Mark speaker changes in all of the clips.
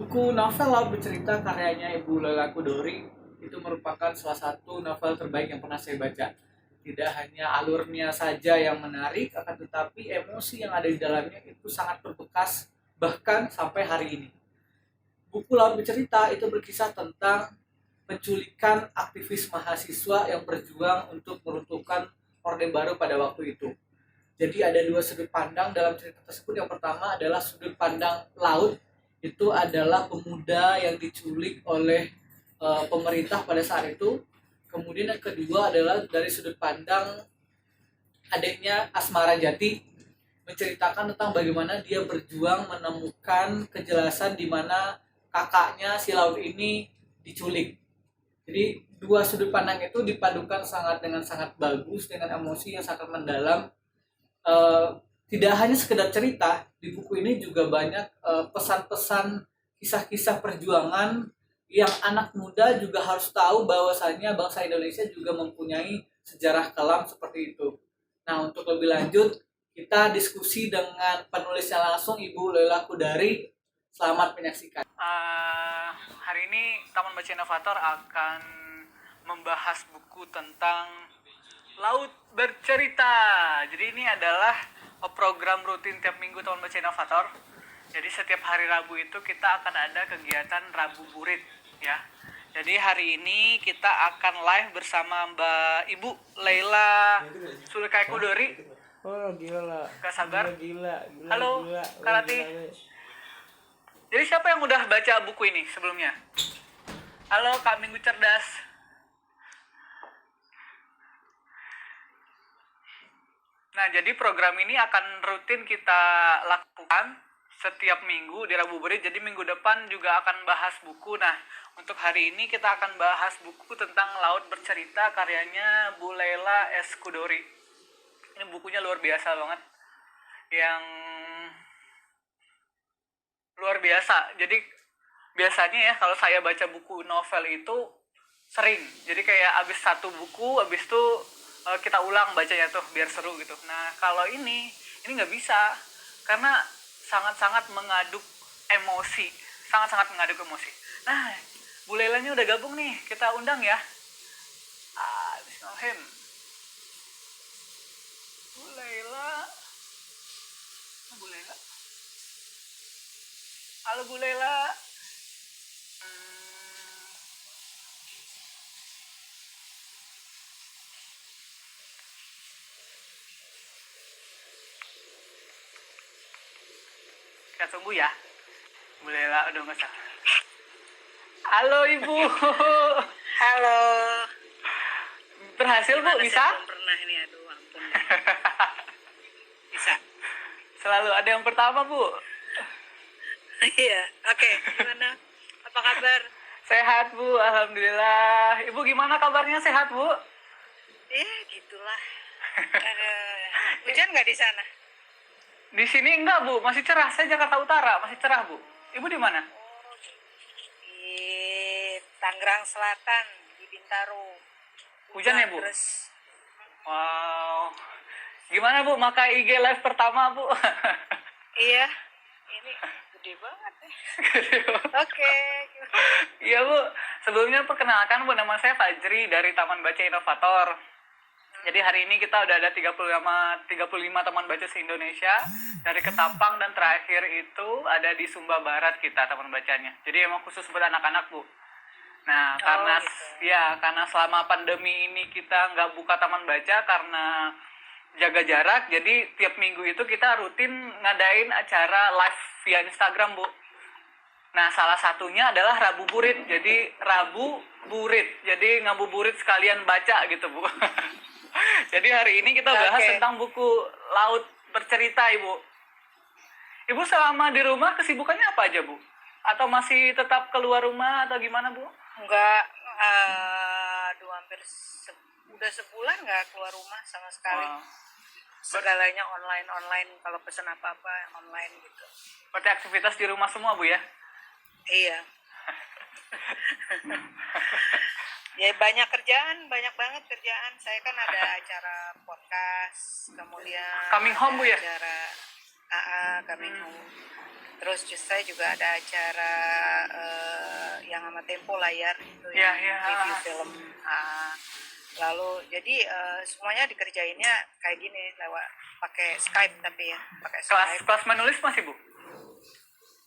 Speaker 1: Buku novel Laut Bercerita karyanya Ibu Lela Kudori itu merupakan salah satu novel terbaik yang pernah saya baca. Tidak hanya alurnya saja yang menarik, akan tetapi emosi yang ada di dalamnya itu sangat berbekas bahkan sampai hari ini. Buku Laut Bercerita itu berkisah tentang penculikan aktivis mahasiswa yang berjuang untuk meruntuhkan Orde Baru pada waktu itu. Jadi ada dua sudut pandang dalam cerita tersebut. Yang pertama adalah sudut pandang laut, itu adalah pemuda yang diculik oleh pemerintah pada saat itu. Kemudian yang kedua adalah dari sudut pandang adiknya Asmara Jati, menceritakan tentang bagaimana dia berjuang menemukan kejelasan di mana kakaknya si laut ini diculik. Jadi dua sudut pandang itu dipadukan dengan sangat bagus, dengan emosi yang sangat mendalam. Tidak hanya sekedar cerita, di buku ini juga banyak pesan-pesan, kisah-kisah perjuangan yang anak muda juga harus tahu bahwasannya bangsa Indonesia juga mempunyai sejarah kelam seperti itu. Nah, untuk lebih lanjut, kita diskusi dengan penulisnya langsung, Ibu Lela Kudari. Selamat menyaksikan. Hari ini Taman Baca Inovator akan membahas buku tentang Laut Bercerita. Jadi ini adalah program rutin tiap minggu Taman Baca Inovator. Jadi setiap hari Rabu itu kita akan ada kegiatan Rabu Burit ya. Jadi hari ini kita akan live bersama Mbak Ibu Lela Kudori.
Speaker 2: Oh gila.
Speaker 1: Gak sabar.
Speaker 2: Gila.
Speaker 1: Halo Kak Rati. Jadi siapa yang udah baca buku ini sebelumnya? Halo Kak Minggu Cerdas. Nah, jadi program ini akan rutin kita lakukan setiap minggu di Rabu Burit. Jadi minggu depan juga akan bahas buku. Nah, untuk hari ini kita akan bahas buku tentang Laut Bercerita karyanya Bu Lela S. Kudori. Ini bukunya luar biasa banget. Yang luar biasa. Jadi biasanya ya kalau saya baca buku novel itu sering. Jadi kayak abis satu buku, abis itu kita ulang bacanya tuh biar seru gitu. Nah kalau ini nggak bisa karena sangat-sangat mengaduk emosi, sangat-sangat mengaduk emosi. Nah Bu Lelanya udah gabung nih, kita undang ya. Bismillahirrahmanirrahim. Bu Lela. Bu Lela. Halo Bu Lela. Kita tunggu ya. Bu Lela udah nggak salah. Halo Ibu.
Speaker 3: Halo.
Speaker 1: Berhasil Bu, bisa?
Speaker 3: Belum pernah ini, aduh ampun. Bisa.
Speaker 1: Selalu ada yang pertama Bu.
Speaker 3: Iya, oke. Gimana? Apa kabar?
Speaker 1: Sehat Bu, alhamdulillah. Ibu gimana kabarnya, sehat Bu?
Speaker 3: Ya gitulah. Hujan nggak di sana?
Speaker 1: Di sini enggak Bu, masih cerah. Saya Jakarta Utara, masih cerah Bu. Ibu di mana?
Speaker 3: Di Tangerang Selatan, di Bintaro.
Speaker 1: Hujan ya Bu?
Speaker 3: Terus.
Speaker 1: Wow. Gimana Bu, maka IG live pertama Bu?
Speaker 3: Iya, ini gede banget ya. Oke.
Speaker 1: Iya Bu, sebelumnya perkenalkan Bu, nama saya Fajri dari Taman Baca Inovator. Jadi hari ini kita udah ada 35 teman baca se-Indonesia. Dari Ketapang dan terakhir itu ada di Sumba Barat kita taman bacanya. Jadi emang khusus buat anak-anak Bu. Nah karena selama pandemi ini kita nggak buka taman baca karena jaga jarak. Jadi tiap minggu itu kita rutin ngadain acara live via Instagram Bu. Nah salah satunya adalah Rabu Burit. Jadi Rabu Burit. Jadi ngabuburit sekalian baca gitu Bu. Jadi hari ini kita bahas tentang buku Laut Bercerita Ibu. Ibu selama di rumah kesibukannya apa aja Bu? Atau masih tetap keluar rumah atau gimana Bu?
Speaker 3: Enggak, hampir udah sebulan nggak keluar rumah sama sekali. Segalanya online. Kalau pesen apa-apa online gitu.
Speaker 1: Berarti aktivitas di rumah semua Bu ya?
Speaker 3: Iya. Ya banyak banget kerjaan. Saya kan ada acara podcast, kemudian
Speaker 1: Coming Home Bu ya?
Speaker 3: Acara Coming Home. Terus saya juga ada acara yang sama Tempo Layar itu
Speaker 2: Ya,
Speaker 3: yang
Speaker 2: ya.
Speaker 3: review film. Lalu jadi semuanya dikerjainnya kayak gini lewat pakai Skype, tapi ya pakai Skype.
Speaker 2: Kelas menulis masih, Bu?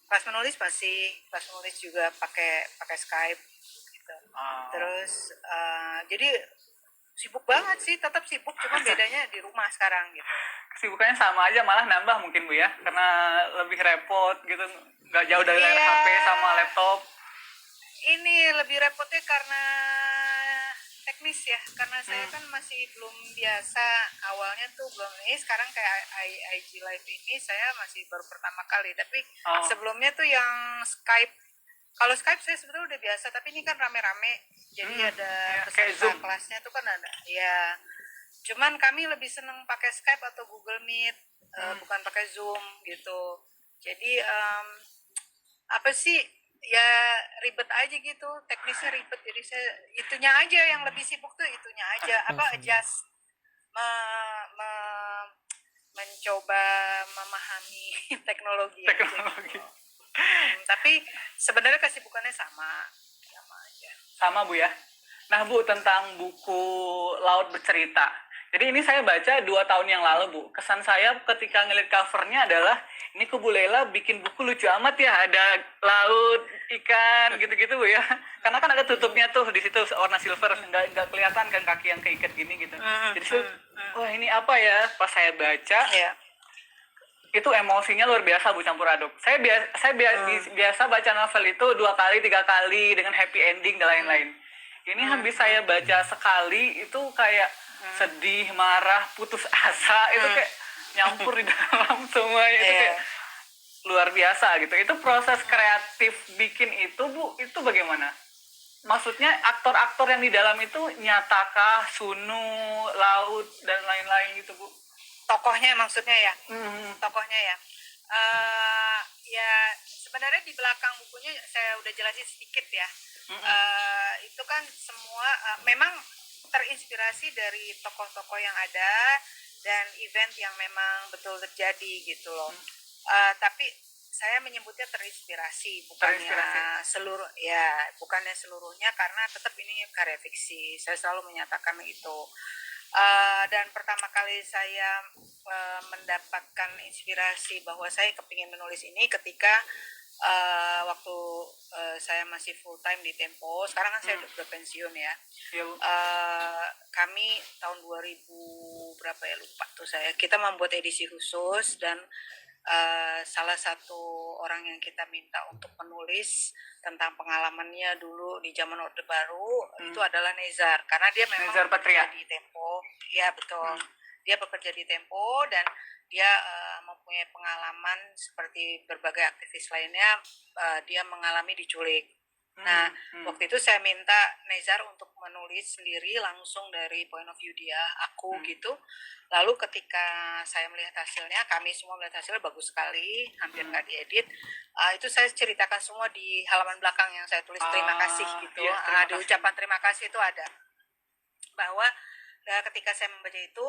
Speaker 3: Kelas menulis juga pakai Skype gitu. Terus jadi sibuk banget sih, tetap sibuk, cuma bedanya di rumah sekarang gitu.
Speaker 2: Kesibukannya sama aja, malah nambah mungkin, Bu, ya, karena lebih repot gitu, nggak jauh dari layar HP sama laptop.
Speaker 3: Ini lebih repotnya karena teknis ya, karena saya kan masih belum biasa. Awalnya tuh belum, ini sekarang kayak IG Live ini saya masih baru pertama kali, tapi sebelumnya tuh yang Skype. Kalau Skype saya sebetulnya udah biasa, tapi ini kan rame-rame, jadi ada peserta kelasnya tuh kan ada. Ya, cuman kami lebih seneng pakai Skype atau Google Meet, bukan pakai Zoom gitu. Jadi apa sih, ya ribet aja gitu, teknisnya ribet, jadi saya itunya aja yang lebih sibuk tuh, itunya aja adjust, mencoba memahami teknologi. Tapi sebenarnya kesibukannya sama aja.
Speaker 2: Sama, Bu, ya. Nah, Bu, tentang buku Laut Bercerita. Jadi ini saya baca 2 tahun yang lalu, Bu. Kesan saya ketika ngeliat covernya adalah, ini Bu Lela bikin buku lucu amat ya. Ada laut, ikan, gitu-gitu, Bu, ya. Karena kan ada tutupnya tuh di situ warna silver, nggak kelihatan kan kaki yang keikat gini gitu. Jadi wah ini apa ya? Pas saya baca, itu emosinya luar biasa, Bu, campur aduk. Saya biasa baca novel itu 2 kali, 3 kali dengan happy ending dan lain-lain. Ini habis saya baca sekali itu kayak sedih, marah, putus asa, itu kayak nyampur di dalam semuanya. Itu kayak luar biasa gitu. Itu proses kreatif bikin itu, Bu, itu bagaimana? Maksudnya aktor-aktor yang di dalam itu nyatakah, sunu, laut dan lain-lain gitu, Bu?
Speaker 3: Tokohnya maksudnya ya? Tokohnya ya? Ya sebenarnya di belakang bukunya saya udah jelasin sedikit ya. Itu kan semua memang terinspirasi dari tokoh-tokoh yang ada dan event yang memang betul terjadi gitu loh. Tapi saya menyebutnya terinspirasi, bukannya bukannya seluruhnya, karena tetap ini karya fiksi. Saya selalu menyatakan itu. Dan pertama kali saya mendapatkan inspirasi bahwa saya kepingin menulis ini ketika waktu saya masih full time di Tempo. Sekarang kan saya udah pensiun ya. Kami tahun 2000 berapa ya, lupa tuh saya, kita membuat edisi khusus, dan salah satu orang yang kita minta untuk menulis tentang pengalamannya dulu di zaman Orde Baru itu adalah Nezar, karena dia memang bekerja di Tempo. Ya betul, dia bekerja di Tempo dan dia mempunyai pengalaman seperti berbagai aktivis lainnya. Dia mengalami diculik. Nah, waktu itu saya minta Nezar untuk menulis sendiri langsung dari point of view dia, aku gitu. Lalu ketika saya melihat hasilnya, kami semua melihat hasilnya bagus sekali, hampir nggak diedit. Itu saya ceritakan semua di halaman belakang yang saya tulis terima kasih gitu. Di ucapan terima kasih itu ada bahwa ketika saya membaca itu,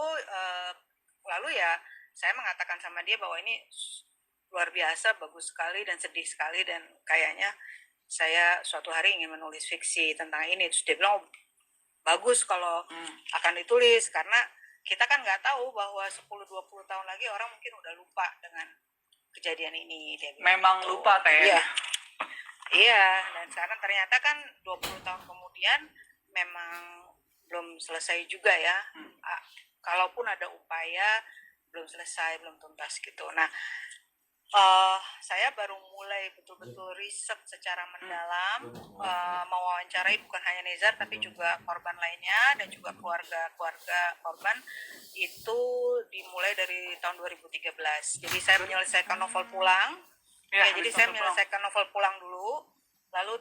Speaker 3: lalu ya saya mengatakan sama dia bahwa ini luar biasa, bagus sekali dan sedih sekali, dan kayaknya saya suatu hari ingin menulis fiksi tentang ini. Terus dia bilang, bagus kalau akan ditulis, karena kita kan nggak tahu bahwa 10-20 tahun lagi orang mungkin udah lupa dengan kejadian ini. Dia bilang,
Speaker 2: memang gitu. Lupa kayaknya.
Speaker 3: Iya, dan sekarang ternyata kan 20 tahun kemudian memang belum selesai juga ya. Kalaupun ada upaya, belum selesai, belum tuntas gitu. Nah, saya baru mulai betul-betul riset secara mendalam, mewawancarai bukan hanya Nezar tapi juga korban lainnya dan juga keluarga korban. Itu dimulai dari tahun 2013. Jadi saya menyelesaikan novel Pulang. Jadi saya menyelesaikan novel Pulang dulu. Lalu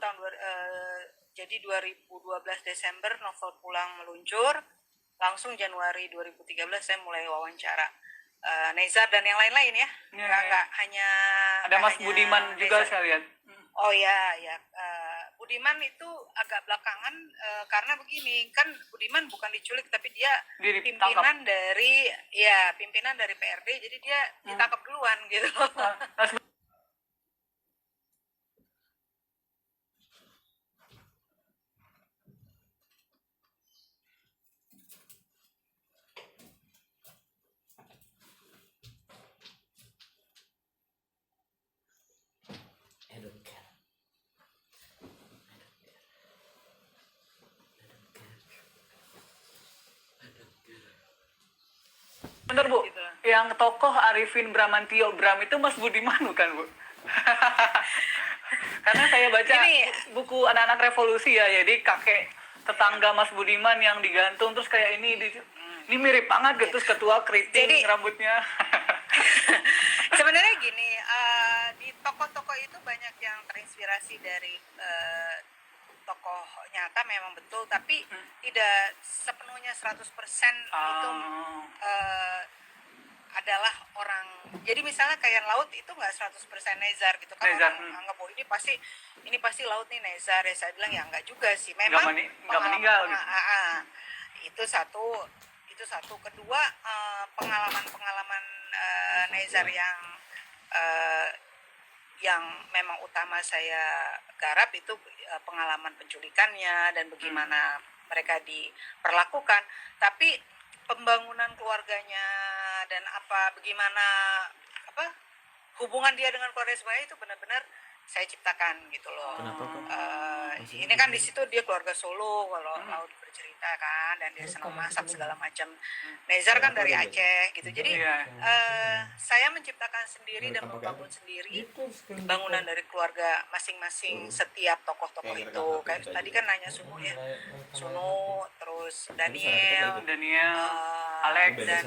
Speaker 3: jadi 2012 Desember novel Pulang meluncur. Langsung Januari 2013 saya mulai wawancara Nezar dan yang lain-lain ya. Nggak hanya
Speaker 2: ada Mas Budiman juga saya lihat.
Speaker 3: Oh ya, Budiman itu agak belakangan, karena begini kan, Budiman bukan diculik tapi dia pimpinan dari PRD, jadi dia ditangkap duluan gitu.
Speaker 2: yang tokoh Arifin Bramantio, Bram itu Mas Budiman bukan, Bu? Karena saya baca buku anak-anak revolusi ya, jadi kakek tetangga Mas Budiman yang digantung terus kayak ini mirip banget gitu, terus ketua keriting
Speaker 3: Jadi-
Speaker 2: rambutnya.
Speaker 3: Sebenarnya gini, di tokoh-tokoh itu banyak yang terinspirasi dari tokoh nyata memang betul, tapi tidak sepenuhnya 100% itu adalah orang. Jadi misalnya kayak laut itu nggak 100% Nezar gitu kan,
Speaker 2: Nezar,
Speaker 3: orang anggap ini pasti laut nih Nezar ya. Saya bilang ya nggak juga sih, memang
Speaker 2: nggak meninggal gitu.
Speaker 3: itu satu. Kedua, pengalaman Nezar yang memang utama saya garap itu pengalaman penculikannya dan bagaimana mereka diperlakukan, tapi pembangunan keluarganya dan bagaimana hubungan dia dengan keluarga sebenarnya itu benar-benar saya ciptakan gitu loh.
Speaker 4: Kenapa kok?
Speaker 3: Ini kan di situ dia keluarga Solo, kalau laut bercerita kan, dan dia senang masak segala macam. Nezar kan dari Aceh gitu, jadi saya menciptakan sendiri dan membangun sendiri bangunan dari keluarga masing-masing setiap tokoh-tokoh itu. Kayak tadi kan nanya Sunu ya, Sunu, terus Daniel, Alex dan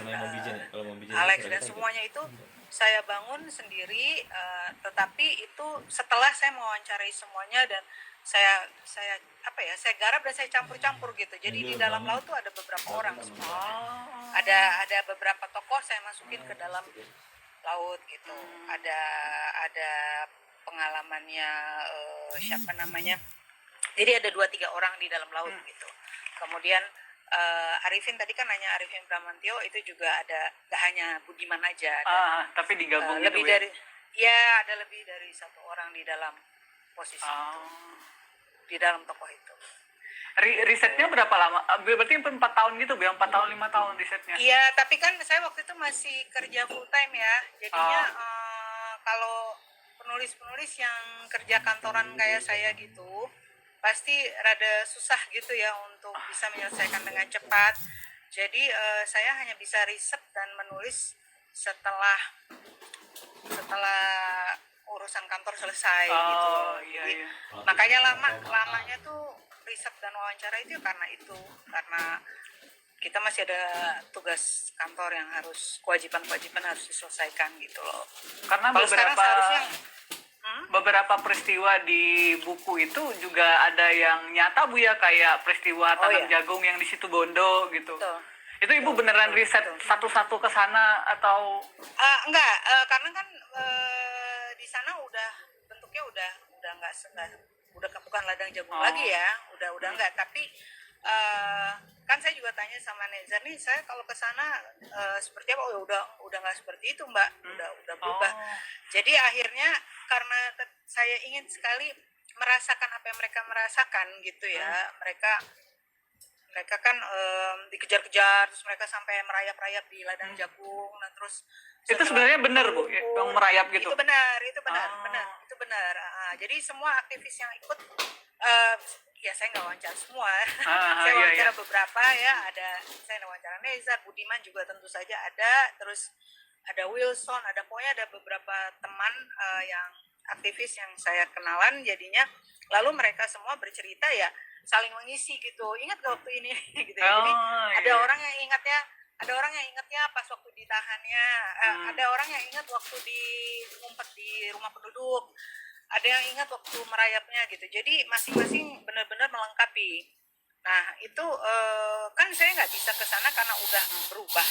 Speaker 3: Alex dan semuanya itu saya bangun sendiri, tetapi itu setelah saya mewawancarai semuanya dan saya garap dan saya campur-campur gitu. Jadi di dalam laut tuh ada beberapa orang semua. Ada beberapa tokoh saya masukin ke dalam laut gitu. Ada pengalamannya siapa namanya. Jadi ada 2-3 orang di dalam laut gitu. Kemudian Arifin tadi kan nanya Arifin Bramantio, itu juga ada, gak hanya Budiman aja,
Speaker 2: tapi digabung
Speaker 3: lebih
Speaker 2: gitu
Speaker 3: dari ya ada lebih dari 1 orang di dalam posisi itu, di dalam tokoh itu.
Speaker 2: Risetnya berapa lama? Berarti 4 tahun gitu, 4 tahun 5 tahun risetnya.
Speaker 3: Iya, tapi kan saya waktu itu masih kerja full time ya, jadinya kalau penulis-penulis yang kerja kantoran kayak saya gitu pasti rada susah gitu ya untuk bisa menyelesaikan dengan cepat. Jadi saya hanya bisa riset dan menulis setelah urusan kantor selesai gitu. Jadi makanya lamanya tuh riset dan wawancara itu karena kita masih ada tugas kantor yang kewajiban harus diselesaikan gitu loh.
Speaker 2: Karena beberapa peristiwa di buku itu juga ada yang nyata, Bu ya, kayak peristiwa tanam jagung yang di situ Bondo gitu. Betul. Itu Ibu beneran riset satu-satu ke sana atau
Speaker 3: enggak, karena kan di sana bentuknya udah bukan ladang jagung lagi ya, udah enggak, tapi kan saya juga tanya sama Nezar nih, saya kalau ke sana seperti apa? Udah nggak seperti itu, Mbak, udah berubah. Jadi akhirnya karena saya ingin sekali merasakan apa yang mereka merasakan gitu ya, mereka kan dikejar-kejar, terus mereka sampai merayap-rayap di ladang jagung, nah terus
Speaker 2: itu sebenarnya benar, Bu, yang merayap gitu.
Speaker 3: Itu benar. Jadi semua aktivis yang ikut, ya saya nggak wawancara semua, saya wawancara beberapa ya, saya wawancara Nezar, Budiman juga tentu saja ada, terus ada Wilson, pokoknya ada beberapa teman yang aktivis yang saya kenalan jadinya, lalu mereka semua bercerita ya saling mengisi gitu, ingat gak waktu ini gitu ya. Jadi ada orang yang ingatnya pas waktu ditahannya, ada orang yang ingat waktu ngumpet di rumah penduduk, ada yang ingat waktu merayapnya gitu. Jadi masing-masing benar-benar melengkapi. Nah itu kan saya nggak bisa ke sana karena udah berubah.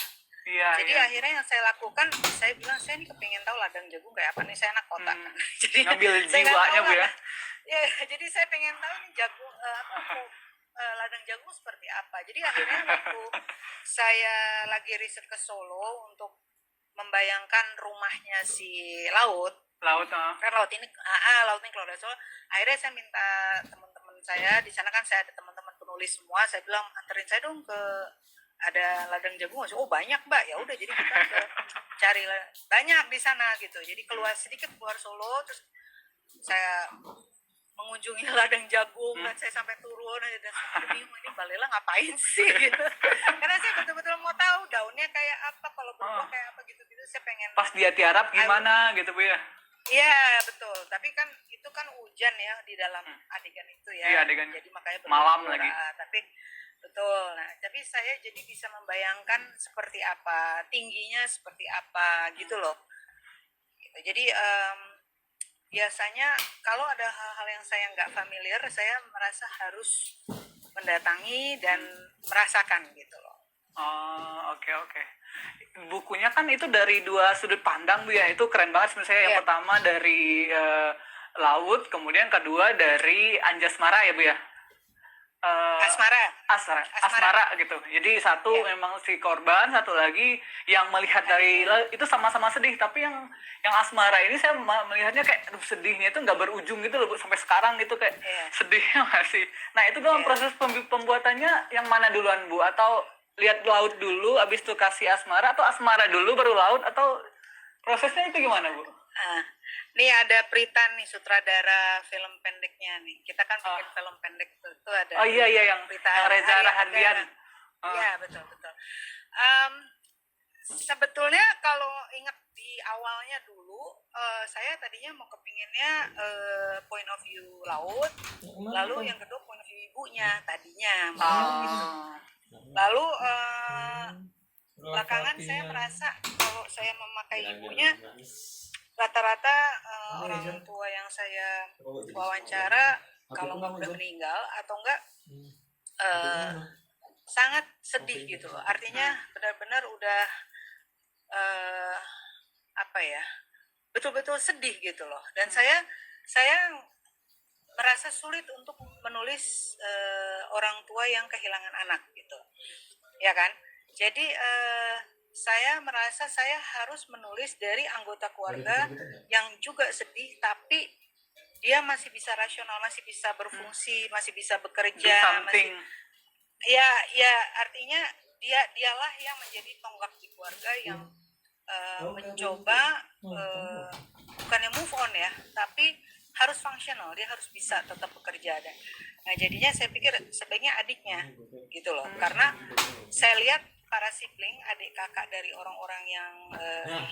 Speaker 3: Jadi akhirnya yang saya lakukan, saya bilang saya nih kepingin tahu ladang jagung kayak apa nih, saya anak kota. Jadi
Speaker 2: ngambil jiwanya, Bu ya.
Speaker 3: Ya, jadi saya pengen tahu nih ladang jagung seperti apa. Jadi akhirnya waktu saya lagi riset ke Solo untuk membayangkan rumahnya si laut kan laut ini keluarga Solo, akhirnya saya minta teman-teman saya di sana, kan saya ada teman-teman penulis semua, saya bilang anterin saya dong ke ada ladang jagung. Oh banyak, Mbak, ya udah, jadi kita cari banyak di sana gitu. Jadi keluar Solo, terus saya mengunjungi ladang jagung dan saya sampai turun Purwono dan saya bingung ini Mbak Lela ngapain sih gitu. Karena saya betul-betul mau tahu daunnya kayak apa, kalau berbuah kayak apa gitu-gitu, saya pengen.
Speaker 2: Pas dia tiarap gimana gitu Bu ya?
Speaker 3: Iya betul, tapi kan itu kan hujan ya di dalam adegan itu ya.
Speaker 2: Iya, adegan.
Speaker 3: Jadi makanya
Speaker 2: Malam
Speaker 3: berbuah.
Speaker 2: lagi.
Speaker 3: Tapi betul. Nah, tapi saya jadi bisa membayangkan seperti apa, tingginya seperti apa gitu loh. Gitu. Jadi biasanya kalau ada hal-hal yang saya nggak familiar, saya merasa harus mendatangi dan merasakan gitu loh.
Speaker 2: Oh, oke. Bukunya kan itu dari dua sudut pandang Bu ya, itu keren banget sebenarnya. Yang pertama dari laut, kemudian kedua dari Anjasmara ya Bu ya. Asmara gitu. Jadi satu memang si korban, satu lagi yang melihat dari itu sama-sama sedih. Tapi yang Asmara ini saya melihatnya kayak aduh, sedihnya itu nggak berujung gitu loh Bu. Sampai sekarang gitu kayak sedihnya masih. Nah itu dalam proses pembuatannya yang mana duluan Bu? Atau lihat laut dulu, abis itu kasih Asmara, atau Asmara dulu baru laut, atau prosesnya itu gimana Bu?
Speaker 3: Nih ada Pritan nih, sutradara film pendeknya nih. Kita kan bikin film pendek itu ada.
Speaker 2: Oh iya yang
Speaker 3: Pritan,
Speaker 2: Reza Rahardian.
Speaker 3: Iya betul. Sebetulnya kalau ingat di awalnya dulu, saya tadinya mau kepinginnya point of view laut, lalu yang kedua point of view ibunya tadinya. Gitu. Lalu belakangan saya merasa kalau saya memakai ibunya, rata-rata orang tua yang saya wawancara kalau nggak udah meninggal atau enggak sangat sedih gitu loh. Artinya benar-benar udah betul-betul sedih gitu loh. Dan saya merasa sulit untuk menulis orang tua yang kehilangan anak gitu, ya kan? Jadi saya merasa saya harus menulis dari anggota keluarga yang juga sedih, tapi dia masih bisa rasional, masih bisa berfungsi, masih bisa bekerja, masih ya artinya dialah yang menjadi tonggak di keluarga yang mencoba bukannya move on ya, tapi harus fungsional, dia harus bisa tetap bekerja. Dan nah jadinya saya pikir sebaiknya adiknya gitu loh, karena saya lihat para sibling, adik kakak dari orang-orang yang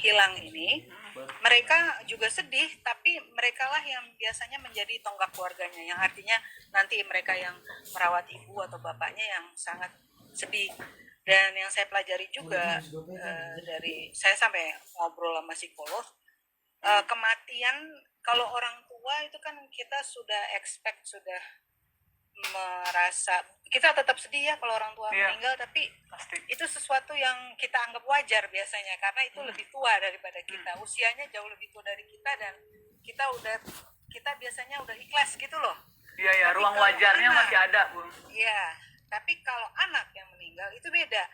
Speaker 3: hilang ini, mereka juga sedih, tapi mereka lah yang biasanya menjadi tonggak keluarganya, yang artinya nanti mereka yang merawat ibu atau bapaknya yang sangat sedih. Dan yang saya pelajari juga dari saya sampai ngobrol sama psikolog, kematian kalau orang tua itu kan kita sudah expect, sudah merasa kita tetap sedih ya kalau orang tua meninggal, tapi itu sesuatu yang kita anggap wajar biasanya karena itu lebih tua daripada kita, usianya jauh lebih tua dari kita, dan kita biasanya udah ikhlas gitu loh.
Speaker 2: Iya ruang wajarnya masih ada Bu.
Speaker 3: Iya, tapi kalau anak yang meninggal itu beda.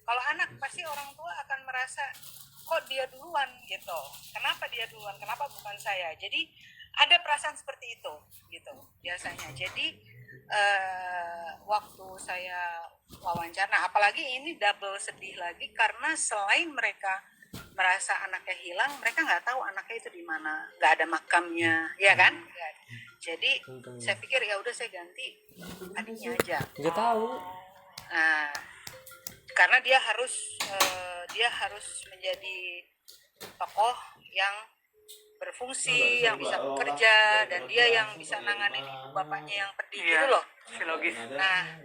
Speaker 3: Kalau anak pasti orang tua akan merasa kok dia duluan gitu, kenapa dia duluan, kenapa bukan saya. Jadi ada perasaan seperti itu gitu biasanya. Jadi waktu saya wawancara, apalagi ini double sedih lagi karena selain mereka merasa anaknya hilang, mereka nggak tahu anaknya itu di mana, nggak ada makamnya, ya kan? Jadi saya pikir ya udah saya ganti adiknya aja.
Speaker 4: Nggak tahu.
Speaker 3: Nah, karena dia harus menjadi tokoh yang berfungsi, yang bisa bekerja, dan dia yang bisa nanganin ibu bapaknya yang pedih gitu loh.
Speaker 2: Psikologis.
Speaker 3: Nah,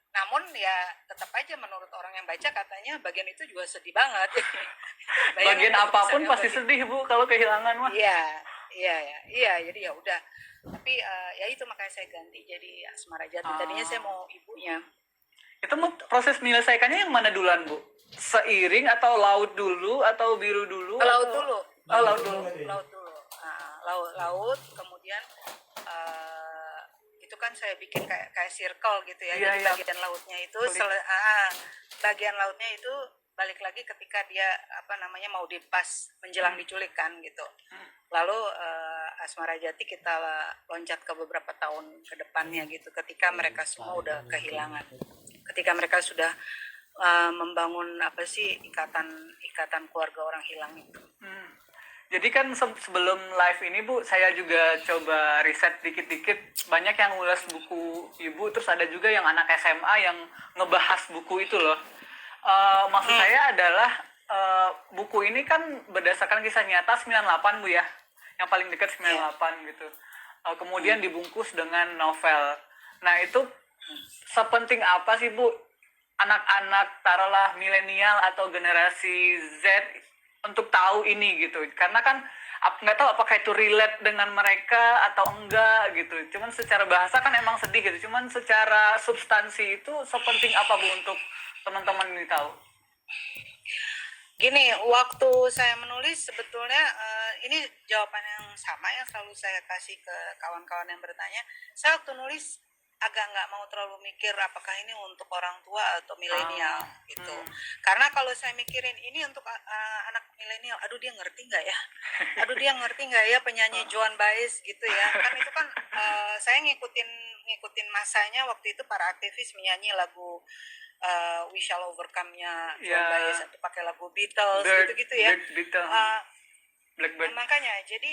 Speaker 3: namun ya tetap aja menurut orang yang baca katanya bagian itu juga sedih banget.
Speaker 2: Bagian apapun pasti sedih Bu kalau kehilangan mah.
Speaker 3: Iya. Jadi ya udah. Tapi ya itu makanya saya ganti jadi Asmara Jati. Tadinya saya mau ibunya.
Speaker 2: Itu proses menyelesaikannya yang mana duluan Bu? Seiring atau laut dulu atau biru dulu?
Speaker 3: Laut dulu.
Speaker 2: Laut dulu.
Speaker 3: Laut, kemudian itu kan saya bikin kayak circle gitu ya. Jadi bagian lautnya itu bagian lautnya itu balik lagi ketika dia mau dipas menjelang diculik kan gitu. Lalu Asmara Jati kita loncat ke beberapa tahun ke depannya gitu, ketika mereka semua udah kehilangan, ketika mereka sudah membangun ikatan keluarga orang hilang itu.
Speaker 2: Jadi kan sebelum live ini Bu, saya juga coba riset dikit-dikit. Banyak yang ngulas buku Ibu, terus ada juga yang anak SMA yang ngebahas buku itu loh. Maksud saya adalah buku ini kan berdasarkan kisah nyata 98 Bu ya. Yang paling dekat 98 gitu. Kemudian dibungkus dengan novel. Nah itu sepenting apa sih Bu anak-anak taruhlah milenial atau generasi Z untuk tahu ini gitu, karena kan nggak tahu apakah itu relate dengan mereka atau enggak gitu. Cuman secara bahasa kan emang sedih gitu, cuman secara substansi itu sepenting apa Bu untuk teman-teman ini tahu?
Speaker 3: Gini, waktu saya menulis sebetulnya ini jawaban yang sama yang selalu saya kasih ke kawan-kawan yang bertanya. Saya waktu nulis agak nggak mau terlalu mikir apakah ini untuk orang tua atau milenial gitu. Karena kalau saya mikirin ini untuk anak milenial, aduh dia ngerti nggak ya? Aduh dia ngerti nggak ya penyanyi Joan Baez gitu ya? Kan itu kan saya ngikutin masanya waktu itu para aktivis menyanyi lagu We Shall Overcome-nya Joan Baez atau pakai lagu Beatles gitu-gitu ya. Makanya jadi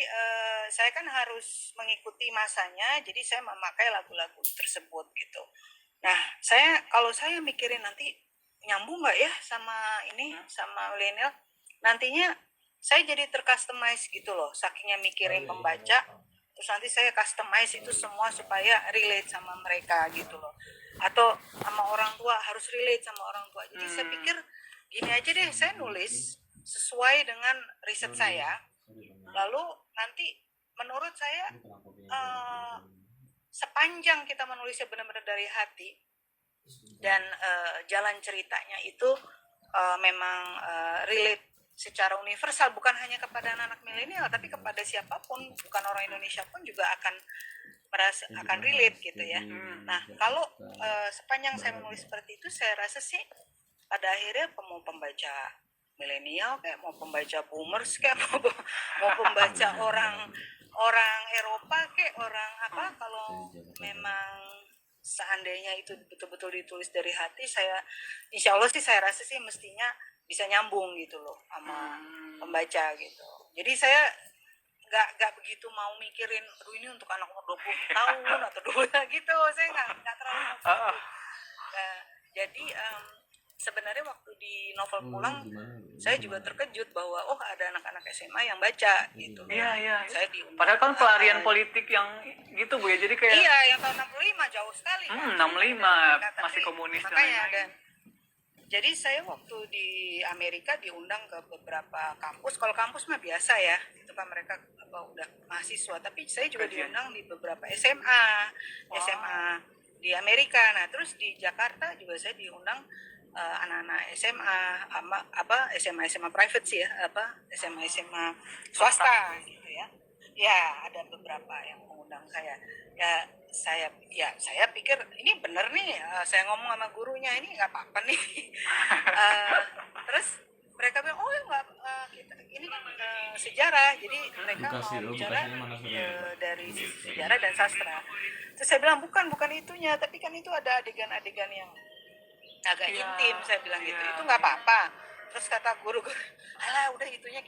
Speaker 3: saya kan harus mengikuti masanya, jadi saya memakai lagu-lagu tersebut gitu. Nah, kalau saya mikirin nanti nyambung nggak ya sama ini sama milenial, nantinya saya jadi tercustomize gitu loh, sakingnya mikirin pembaca, terus nanti saya customize itu semua supaya relate sama mereka gitu loh, atau sama orang tua harus relate sama orang tua. Jadi saya pikir gini aja deh, saya nulis sesuai dengan riset saya. Lalu nanti menurut saya sepanjang kita menulisnya benar-benar dari hati dan jalan ceritanya itu memang relate secara universal, bukan hanya kepada anak milenial tapi kepada siapapun, bukan orang Indonesia pun juga akan relate gitu ya. Nah, kalau sepanjang saya menulis seperti itu, saya rasa sih pada akhirnya mau pembaca milenial kayak mau pembaca boomers kayak mau pembaca orang Eropa kayak orang apa, kalau memang seandainya itu betul-betul ditulis dari hati, insya Allah sih saya rasa sih mestinya bisa nyambung gitu loh sama pembaca gitu. Jadi saya nggak begitu mau mikirin aduh ini untuk anak umur 20 tahun atau 2 gitu, saya nggak terlalu mau jadi sebenarnya waktu di novel pulang saya juga terkejut bahwa ada anak-anak SMA yang baca gitu.
Speaker 2: Iya.
Speaker 3: Saya diundang.
Speaker 2: Padahal kan pelarian politik yang gitu Bu ya, jadi kayak
Speaker 3: yang tahun 65 jauh sekali.
Speaker 2: 65 masih komunis dan lain-lain.
Speaker 3: Jadi saya waktu di Amerika diundang ke beberapa kampus. Kalau kampus mah biasa ya, itu kan mereka udah mahasiswa. Tapi saya juga diundang di beberapa SMA di Amerika. Nah terus di Jakarta juga saya diundang anak-anak SMA SMA private sih ya, SMA swasta gitu ya. Ya ada beberapa yang mengundang saya. Saya pikir ini bener nih, saya ngomong sama gurunya ini nggak apa-apa nih. Terus mereka bilang ini kan sejarah, jadi mereka mau bicara dari sejarah dan sastra. Terus saya bilang bukan itunya, tapi kan itu ada adegan-adegan yang agak intim, saya bilang gitu. Itu nggak apa-apa. Terus kata guru, alah udah itunya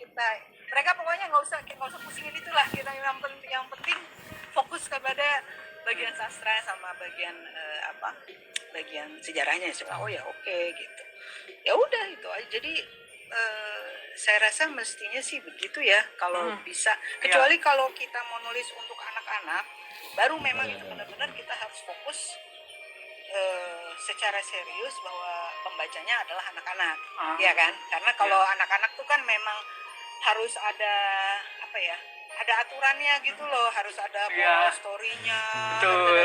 Speaker 3: mereka pokoknya nggak usah pusingin itulah, kita yang penting fokus kepada bagian sastra sama bagian bagian sejarahnya. Saya bilang oke gitu. Ya udah itu aja. Jadi saya rasa mestinya sih begitu ya kalau bisa. Kecuali kalau kita mau nulis untuk anak-anak, baru memang itu benar-benar kita harus fokus secara serius bahwa pembacanya adalah anak-anak, ya kan? Karena kalau anak-anak tuh kan memang harus ada ada aturannya gitu loh, harus ada story-nya.
Speaker 2: Betul.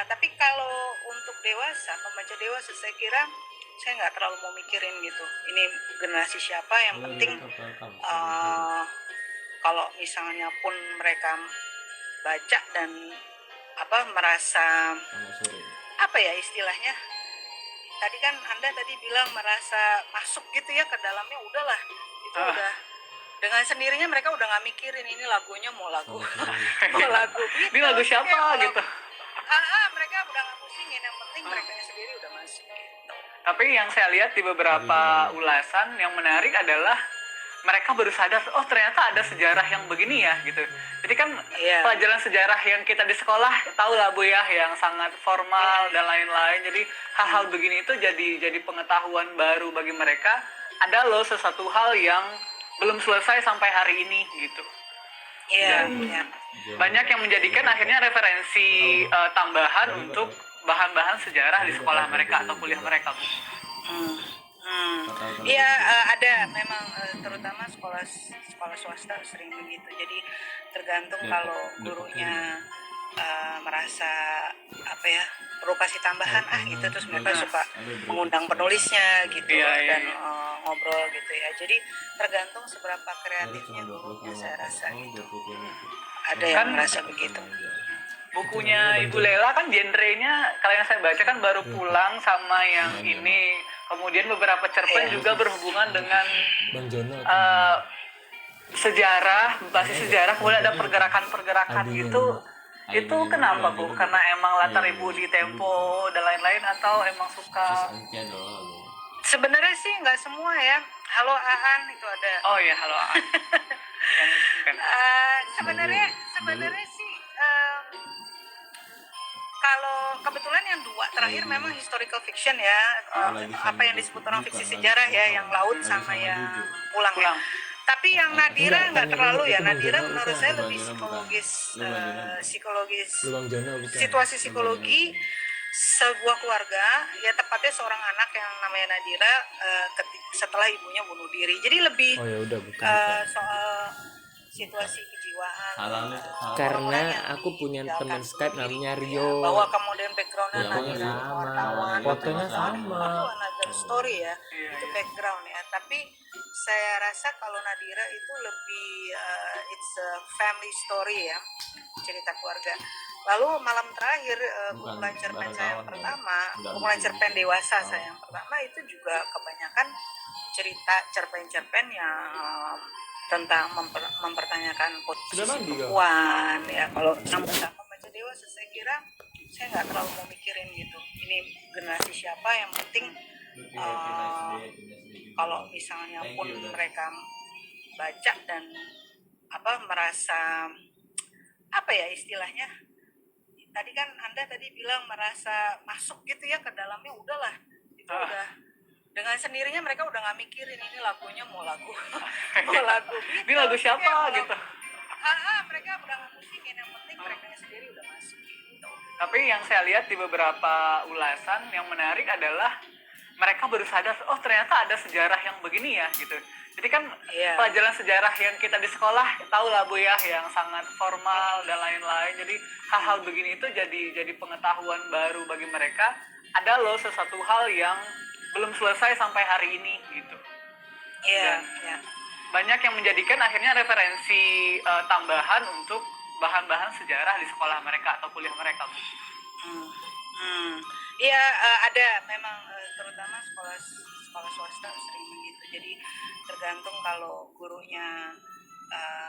Speaker 3: Tapi kalau untuk pembaca dewasa, saya kira saya nggak terlalu mau mikirin gitu. Ini generasi siapa, yang penting kalau misalnya pun mereka baca dan merasa istilahnya tadi kan Anda bilang merasa masuk gitu ya ke dalamnya, udahlah itu udah dengan sendirinya mereka udah nggak mikirin ini lagunya mau lagu
Speaker 2: ini lagu siapa gitu.
Speaker 3: Mereka udah nggak pusingin, yang penting mereka sendiri udah masuk gitu.
Speaker 2: Tapi yang saya lihat di beberapa ulasan yang menarik adalah mereka baru sadar, oh ternyata ada sejarah yang begini ya gitu. Jadi kan
Speaker 3: Iya.
Speaker 2: pelajaran sejarah yang kita di sekolah tahu lah Bu ya, yang sangat formal dan lain-lain. Jadi hal-hal begini itu jadi pengetahuan baru bagi mereka. Ada loh sesuatu hal yang belum selesai sampai hari ini gitu.
Speaker 3: Iya,
Speaker 2: Dan
Speaker 3: iya.
Speaker 2: banyak yang menjadikan akhirnya referensi tambahan untuk bahan-bahan sejarah di sekolah mereka atau kuliah mereka, Bu.
Speaker 3: Hmm. Iya, ada memang terutama sekolah swasta sering begitu. Jadi tergantung kalau gurunya merasa apa ya, perlu kasih tambahan gitu, terus mereka suka mengundang penulisnya gitu
Speaker 2: Iya, iya,
Speaker 3: dan
Speaker 2: iya.
Speaker 3: ngobrol gitu ya. Jadi tergantung seberapa kreatifnya gurunya, saya rasa gitu. Ada yang
Speaker 2: Kan
Speaker 3: merasa begitu.
Speaker 2: bukunya Ibu Lela kan genrenya kalau yang saya baca kan baru pulang sama yang ini, kemudian beberapa cerpen
Speaker 3: Iya.
Speaker 2: juga berhubungan dengan
Speaker 4: Bang Jono
Speaker 2: sejarah, basis sejarah, kemudian ada pergerakan-pergerakan gitu. Itu kenapa Bu? Karena emang latar Ibu di Tempo dan lain-lain atau emang suka?
Speaker 3: Sebenarnya sih nggak semua ya. Halo Aan itu ada.
Speaker 2: Oh iya, halo Aan. Yang kan.
Speaker 3: Sebenarnya sih kalau kebetulan yang dua terakhir memang historical fiction ya, apa yang disebut orang fiksi sejarah ya, yang laut sama yang pulang. Ya.
Speaker 2: Pulang.
Speaker 3: Tapi yang Nadira nggak terlalu ya.
Speaker 4: Itu Bang
Speaker 3: Nadira
Speaker 4: Jono
Speaker 3: menurut
Speaker 4: bukan?
Speaker 3: saya lebih psikologis,
Speaker 4: Lu Bang Jono bukan?
Speaker 3: situasi psikologi sebuah keluarga, ya tepatnya seorang anak yang namanya Nadira setelah ibunya bunuh diri. Jadi lebih
Speaker 4: Oh ya udah bukan.
Speaker 3: soal situasi kejiwaan
Speaker 4: Karena
Speaker 3: orang yang
Speaker 4: aku punya
Speaker 3: ditinggalkan
Speaker 4: teman Skype
Speaker 3: bunuh diri
Speaker 4: namanya
Speaker 3: gitu
Speaker 4: Rio.
Speaker 3: ya. Bahwa kemudian backgroundnya
Speaker 4: Ya,
Speaker 3: Nadira
Speaker 4: sama.
Speaker 3: wartawan,
Speaker 4: Fotonya
Speaker 3: itu
Speaker 4: sama.
Speaker 3: another story ya,
Speaker 2: Iya,
Speaker 3: itu
Speaker 2: iya.
Speaker 3: background ya. Tapi saya rasa kalau Nadira itu lebih it's a family story ya, cerita keluarga. Lalu malam terakhir kumpulan cerpen saya yang pertama, kumpulan cerpen dewasa saya yang pertama itu juga kebanyakan cerita cerpen-cerpen yang tentang mempertanyakan posisi perempuan ya. Kalau yang pertama baca dewasa saya kira saya nggak terlalu mau mikirin gitu, ini generasi siapa, yang penting kalau misalnya pun mereka baca dan merasa apa ya istilahnya, tadi kan Anda tadi bilang merasa masuk gitu ya ke dalamnya, udahlah itu udah dengan sendirinya mereka udah nggak mikirin ini lagunya mau lagu
Speaker 2: Ini lagu siapa gitu.
Speaker 3: Mereka udah nggak musikin, yang penting mereka sendiri udah masuk gitu.
Speaker 2: Tapi yang saya lihat di beberapa ulasan yang menarik adalah mereka baru sadar, oh ternyata ada sejarah yang begini ya gitu. Jadi kan pelajaran sejarah yang kita di sekolah tahu lah Bu ya, yang sangat formal dan lain-lain. Jadi hal-hal begini itu jadi pengetahuan baru bagi mereka. Ada loh sesuatu hal yang belum selesai sampai hari ini gitu.
Speaker 3: Iya.
Speaker 2: Banyak yang menjadikan akhirnya referensi tambahan untuk bahan-bahan sejarah di sekolah mereka atau kuliah mereka.
Speaker 3: Iya, ada memang terutama sekolah swasta sering begitu. Jadi tergantung kalau gurunya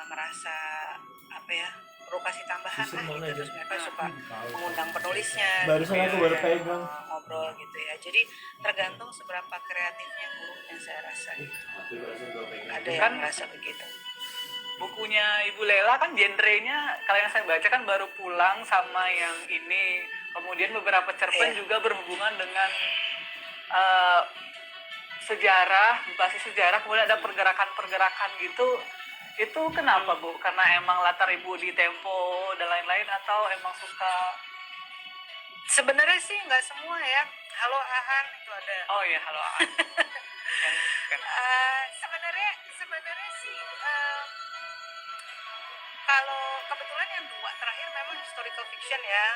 Speaker 3: merasa apa ya, perlu kasih tambahan gitu, terus mereka suka mengundang penulisnya.
Speaker 4: Barusan aku baru pegang.
Speaker 3: Ngobrol gitu ya. Jadi tergantung seberapa kreatifnya gurunya, saya rasa gitu. Ada yang merasa begitu.
Speaker 2: Bukunya Ibu Lela kan genrenya kalau yang saya baca kan baru pulang sama yang ini, kemudian beberapa cerpen juga berhubungan dengan sejarah, basis sejarah, kemudian ada pergerakan-pergerakan gitu. Itu kenapa Bu? Karena emang latar Ibu di Tempo dan lain-lain atau emang suka?
Speaker 3: Sebenarnya sih nggak semua ya. Halo Aan itu ada.
Speaker 2: Oh iya, halo Aan.
Speaker 3: Sebenarnya sih kalau kebetulan yang dua terakhir memang historical fiction ya,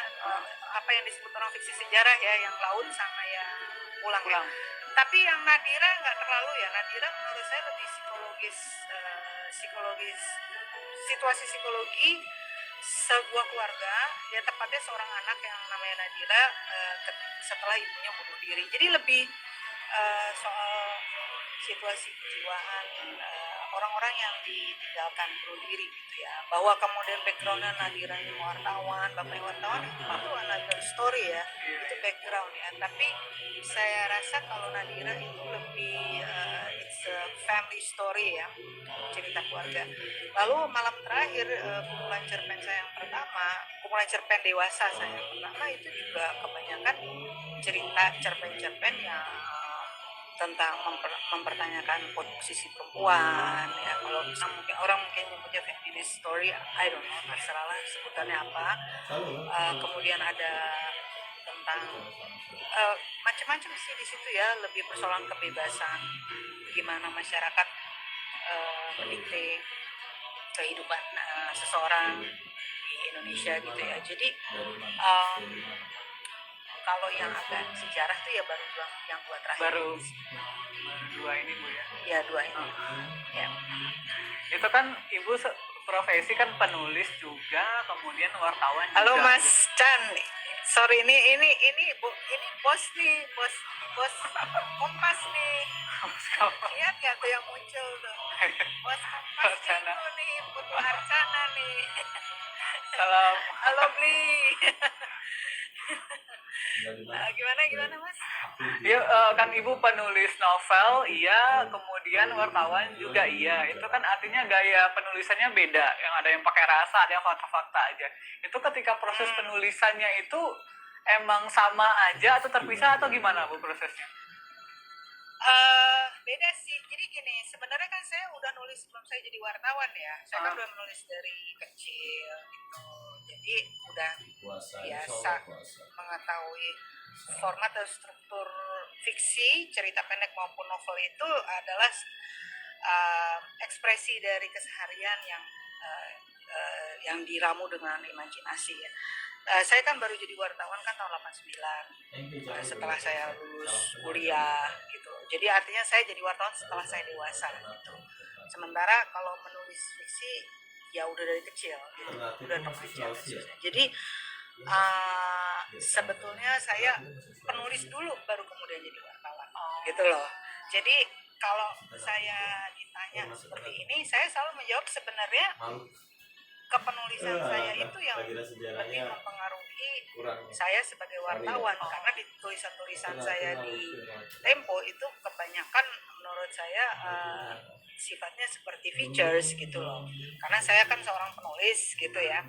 Speaker 3: apa yang disebut orang fiksi sejarah ya, yang laut sama yang pulang. Ya. Tapi yang Nadira nggak terlalu ya. Nadira menurut saya lebih psikologis, situasi psikologi sebuah keluarga, ya tepatnya seorang anak yang namanya Nadira setelah ibunya bunuh diri. Jadi lebih soal situasi kejiwaan orang-orang yang ditinggalkan bunuh diri gitu ya. Bahwa kemudian backgroundnya Nadira ini wartawan, bapaknya wartawan, itu another story ya, itu background ya. Tapi saya rasa kalau Nadira itu lebih it's family story ya, cerita keluarga. Lalu malam terakhir kumpulan cerpen saya yang pertama, kumpulan cerpen dewasa saya yang pertama itu juga kebanyakan cerita cerpen-cerpen yang tentang mempertanyakan posisi perempuan ya. Kalau mungkin orang mungkin nyebutnya feminist story, I don't know, terserah lah sebutannya apa. Kemudian ada tentang macam-macam sih di situ ya, lebih persoalan kebebasan, gimana masyarakat mendikte kehidupan seseorang di Indonesia gitu ya. Jadi kalau yang agak sejarah tuh ya baru yang dua terakhir.
Speaker 2: Baru dua ini Bu ya.
Speaker 3: Ya dua ini. Ya.
Speaker 2: Itu kan Ibu profesi kan penulis juga, kemudian wartawan juga.
Speaker 3: Halo Mas Chan, sorry ini bos nih, bos Kompas nih. Lihat gak tuh yang muncul tuh? Bos Kompas itu nih, Putu Arcana nih.
Speaker 2: Salam.
Speaker 3: Halo Bli. Gimana Mas?
Speaker 2: Ya kan Ibu penulis novel, iya, kemudian wartawan juga iya. Itu kan artinya gaya penulisannya beda. Yang ada yang pakai rasa, ada yang fakta-fakta aja. Itu ketika proses penulisannya itu emang sama aja atau terpisah atau gimana Bu prosesnya?
Speaker 3: Beda sih. Jadi gini, sebenarnya kan saya udah nulis sebelum saya jadi wartawan ya. Saya kan udah nulis dari kecil gitu. Jadi udah biasa mengetahui format dan struktur fiksi, cerita pendek maupun novel itu adalah ekspresi dari keseharian yang diramu dengan imajinasi ya. Saya kan baru jadi wartawan kan tahun 89 setelah saya lulus kuliah gitu. Jadi artinya saya jadi wartawan setelah saya dewasa gitu. Sementara kalau menulis fiksi ya udah dari kecil gitu. Udah remaja. Jadi sebetulnya saya penulis dulu baru kemudian jadi wartawan gitu loh. Jadi kalau saya ditanya seperti ini, saya selalu menjawab sebenarnya kepenulisan saya itu yang lebih mempengaruhi saya sebagai wartawan, karena di tulisan-tulisan saya di Tempo itu kebanyakan menurut saya sifatnya seperti features gitu loh, karena saya kan seorang penulis gitu ya.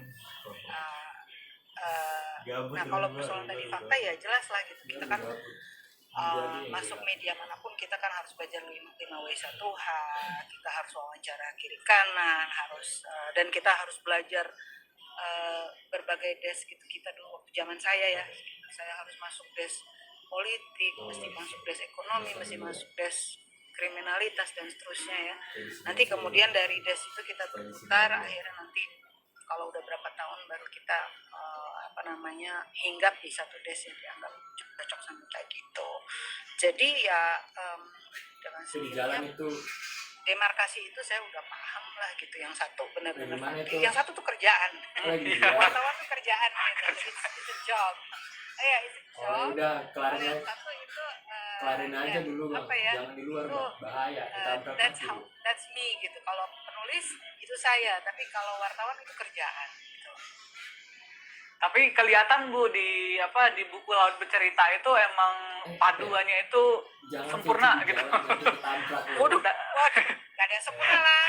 Speaker 3: Nah kalau persoalan tadi fakta ya jelas lah gitu, kita kan masuk media manapun kita kan harus belajar 5W1H, kita harus wawancara kiri kanan, harus dan kita harus belajar berbagai desk gitu. Kita dulu waktu zaman saya ya, saya harus masuk desk politik, mesti masuk desk ekonomi, mesti masuk desk kriminalitas dan seterusnya ya. Nanti kemudian dari desk itu kita berputar, akhirnya nanti kalau udah berapa tahun baru kita hinggap di satu desk yang dianggap cocok sama kayak gitu. Jadi ya dengan sendirinya demarkasi itu saya udah paham lah gitu. Yang satu benar-benar yang satu tuh kerjaan. Wartawan tuh kerjaan gitu. It's a job. It's a job.
Speaker 4: Udah kelarin
Speaker 3: yang satu itu
Speaker 4: kelarin aja dulu Bang. Jangan di luar Bang. Bahaya.
Speaker 3: That's me gitu. Kalau penulis itu saya, tapi kalau wartawan itu kerjaan gitu.
Speaker 2: Tapi kelihatan Bu di buku Laut Bercerita itu emang paduannya itu sempurna gitu.
Speaker 3: Waduh, gak ada yang sempurna lah.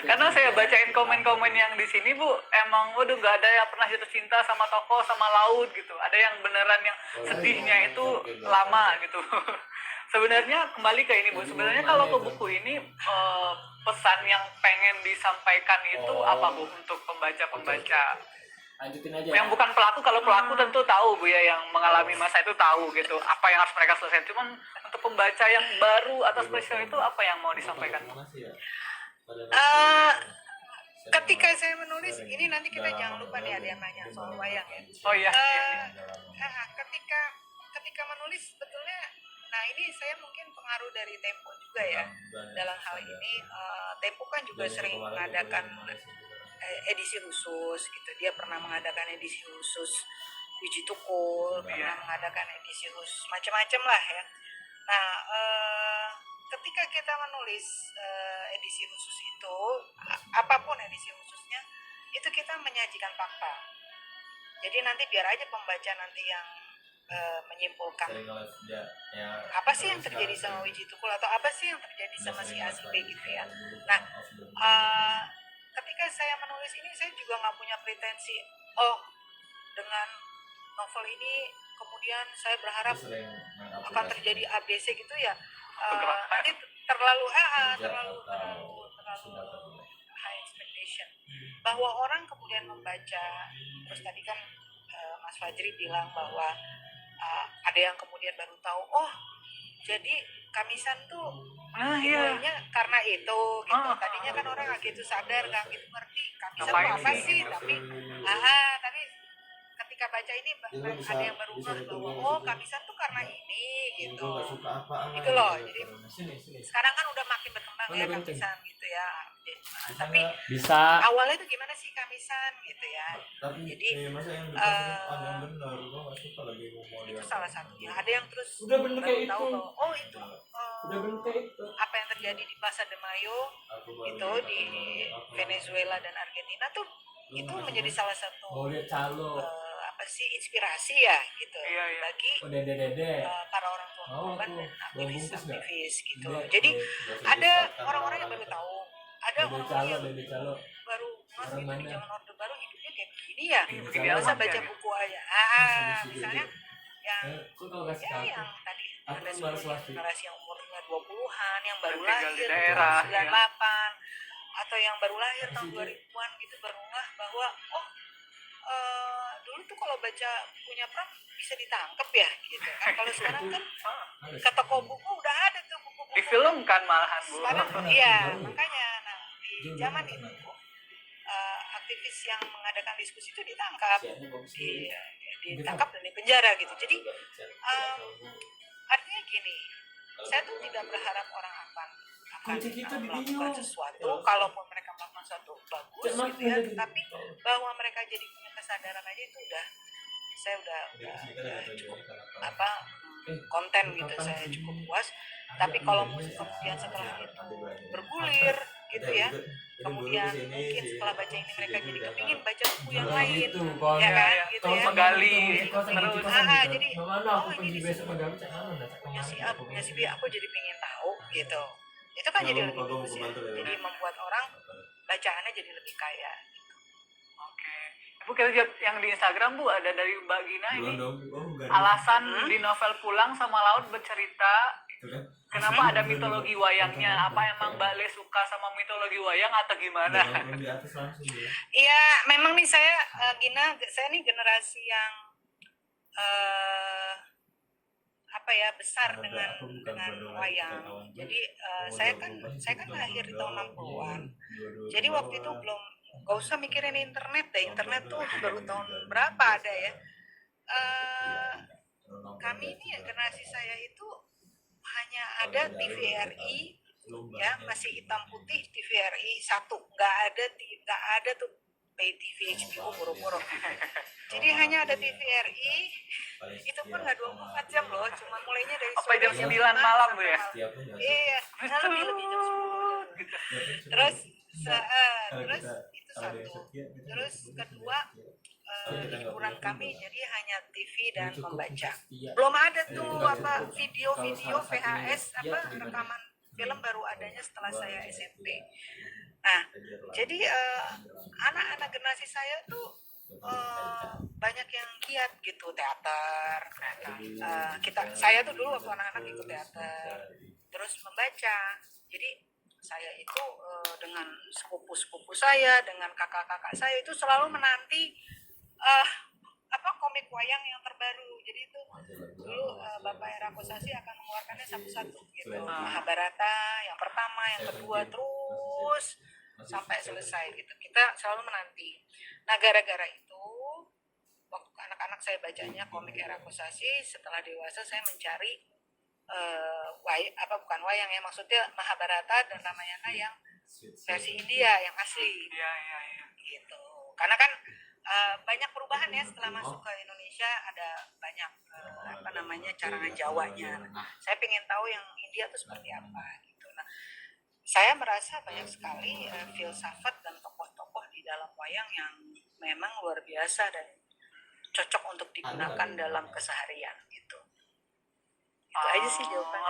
Speaker 2: Karena saya bacain komen-komen yang di sini Bu, emang gak ada yang pernah jatuh cinta sama tokoh sama laut gitu. Ada yang beneran yang sedihnya itu lama gitu. Sebenarnya kembali ke ini Bu, sebenarnya kalau ke buku ini pesan yang pengen disampaikan itu apa Bu untuk pembaca-pembaca?
Speaker 4: Lanjutin aja.
Speaker 2: Yang bukan pelaku, kalau pelaku tentu tahu Bu ya, yang mengalami masa itu tahu gitu apa yang harus mereka selesaikan. Cuman untuk pembaca yang baru atau spesial itu apa yang mau disampaikan?
Speaker 3: Ketika saya menulis ini, nanti kita jangan lupa nih ada yang nanya soal wayang ya.
Speaker 2: Oh iya.
Speaker 3: Ketika menulis sebetulnya, nah ini saya mungkin pengaruh dari Tempo juga ya. Dalam hal ini Tempo kan juga sering mengadakan edisi khusus gitu. Dia pernah mengadakan edisi khusus Wiji Tukul, pernah mengadakan edisi khusus macam-macam lah ya. Nah, ketika kita menulis edisi khusus itu, apapun edisi khususnya, itu kita menyajikan fakta. Jadi nanti biar aja pembaca nanti yang menyimpulkan
Speaker 4: sering ngeliat dia ya
Speaker 3: apa sih yang terjadi sama Wiji Tukul atau apa sih yang terjadi sama si A si B gitu ya. Nah, ketika saya menulis ini saya juga nggak punya pretensi dengan novel ini kemudian saya berharap akan terjadi ABC gitu ya. Nanti terlalu high expectation bahwa orang kemudian membaca. Terus tadi kan Mas Fajri bilang bahwa ada yang kemudian baru tahu jadi Kamisan tuh dimulainya karena itu gitu. Tadinya kan orang nggak gitu sadar, nggak gitu ngerti Kamisan tuh apa sih, tapi ketika baca ini ada yang baru ngeh bahwa Kamisan tuh karena ini gitu. Itu loh. Jadi sekarang kan udah makin berkembang ya Kamisan gitu ya. Tapi
Speaker 1: Bisa.
Speaker 3: awalnya itu gimana sih Kamisan gitu ya. Jadi itu salah satunya. Ada yang terus
Speaker 1: Udah bener
Speaker 3: baru
Speaker 1: kayak
Speaker 3: tahu
Speaker 1: itu.
Speaker 3: bahwa itu
Speaker 1: Udah bener kayak itu.
Speaker 3: apa yang terjadi di Plaza de Mayo itu di Venezuela dan Argentina tuh itu menjadi salah satu
Speaker 1: Mau lihat calo.
Speaker 3: inspirasi ya gitu bagi
Speaker 1: Dede.
Speaker 3: para orang tua korban dan aktivis gitu.
Speaker 1: Iya,
Speaker 3: Jadi ada orang-orang yang baru tahu, ada orang-orang yang
Speaker 1: calo.
Speaker 3: baru masuk
Speaker 1: Orang
Speaker 3: di
Speaker 1: mana?
Speaker 3: zaman Orde Baru hidupnya kayak begini ya.
Speaker 2: Begini
Speaker 3: Masa
Speaker 2: aja.
Speaker 3: baca buku aja. Misalnya yang
Speaker 1: Kok tau gak sih
Speaker 3: yang tadi
Speaker 1: Aku
Speaker 3: ada
Speaker 1: kan baru
Speaker 3: sebelumnya
Speaker 1: swasti.
Speaker 3: generasi yang umurnya 20-an yang baru
Speaker 2: Tinggal
Speaker 3: lahir
Speaker 2: di daerah,
Speaker 3: 98 atau yang baru lahir tahun 2000-an gitu baru ngeh bahwa dulu tuh kalau baca bukunya Pram bisa ditangkep ya gitu kan. Kalau sekarang kan ke toko buku udah ada tuh buku-buku
Speaker 2: Difilmkan malahan Bu.
Speaker 3: sekarang iya makanya di zaman itu aktivis yang mengadakan diskusi itu ditangkap ditangkap dan dipenjara gitu. Jadi artinya gini, saya tuh tidak berharap orang akan melakukan sesuatu, kalaupun mereka melakukan sesuatu bagus gitu ya, tapi bahwa mereka jadi punya kesadaran aja itu saya udah cukup konten gitu, saya cukup puas. Tapi kalau kemudian setelah itu bergulir gitu ya, kemudian mungkin setelah baca ini mereka jadi kepingin baca buku yang lain ya kan gitu ya,
Speaker 2: menggali
Speaker 3: terus jadi ini punya si B aku jadi pengen tahu gitu. Itu kan jadi lebih bagus ya, jadi membuat orang bacaannya jadi lebih kaya.
Speaker 2: Oke. Bu, kita lihat yang di Instagram Bu, ada dari Mbak Gina ini. Alasan di novel Pulang sama Laut bercerita kenapa ada mitologi wayangnya. Apa emang Mbak Le suka sama mitologi wayang atau gimana?
Speaker 3: Iya, memang nih saya Gina, saya nih generasi yang besar dengan wayang. Jadi saya kan lahir di tahun 60-an. Jadi waktu itu belum, gak usah mikirin internet deh. Internet tuh baru tahun berapa ada ya. Kami ini generasi saya itu hanya ada TVRI ya, masih hitam putih TVRI 1. Nggak ada tuh pay TV HBO boro-boro. Jadi hanya ada TVRI, itu pun nggak 24 jam loh, cuma mulainya dari
Speaker 2: Sampai jam 9 malam Bu ya?
Speaker 3: Iya, lebih jam 10. Terus itu satu. Terus kedua, hiburan kami jadi hanya TV dan membaca. Belum ada tuh video-video VHS rekaman film baru adanya setelah saya SMP. Nah, jadi anak-anak generasi saya tuh banyak yang giat gitu teater. Saya tuh dulu waktu anak-anak ikut teater, terus membaca. Jadi saya itu dengan sepupu-sepupu saya, dengan kakak-kakak saya itu selalu menanti komik wayang yang terbaru. Jadi itu dulu Bapak Era Kosasi akan mengeluarkannya satu-satu gitu. Mahabharata yang pertama, yang kedua, terus sampai selesai gitu. Kita selalu menanti. Nah, gara-gara itu waktu anak-anak saya bacanya komik Era Kosasi, setelah dewasa saya mencari bukan wayang ya, maksudnya Mahabharata dan Ramayana yang versi India yang asli.
Speaker 2: Iya.
Speaker 3: Gitu. Karena kan banyak perubahan ya setelah masuk ke Indonesia, ada banyak carangan Jawanya. Saya pengen tahu yang India itu seperti apa gitu. Nah, saya merasa banyak sekali filsafat dan tokoh-tokoh di dalam wayang yang memang luar biasa dan cocok untuk digunakan dalam keseharian gitu. Itu aja sih jawaban.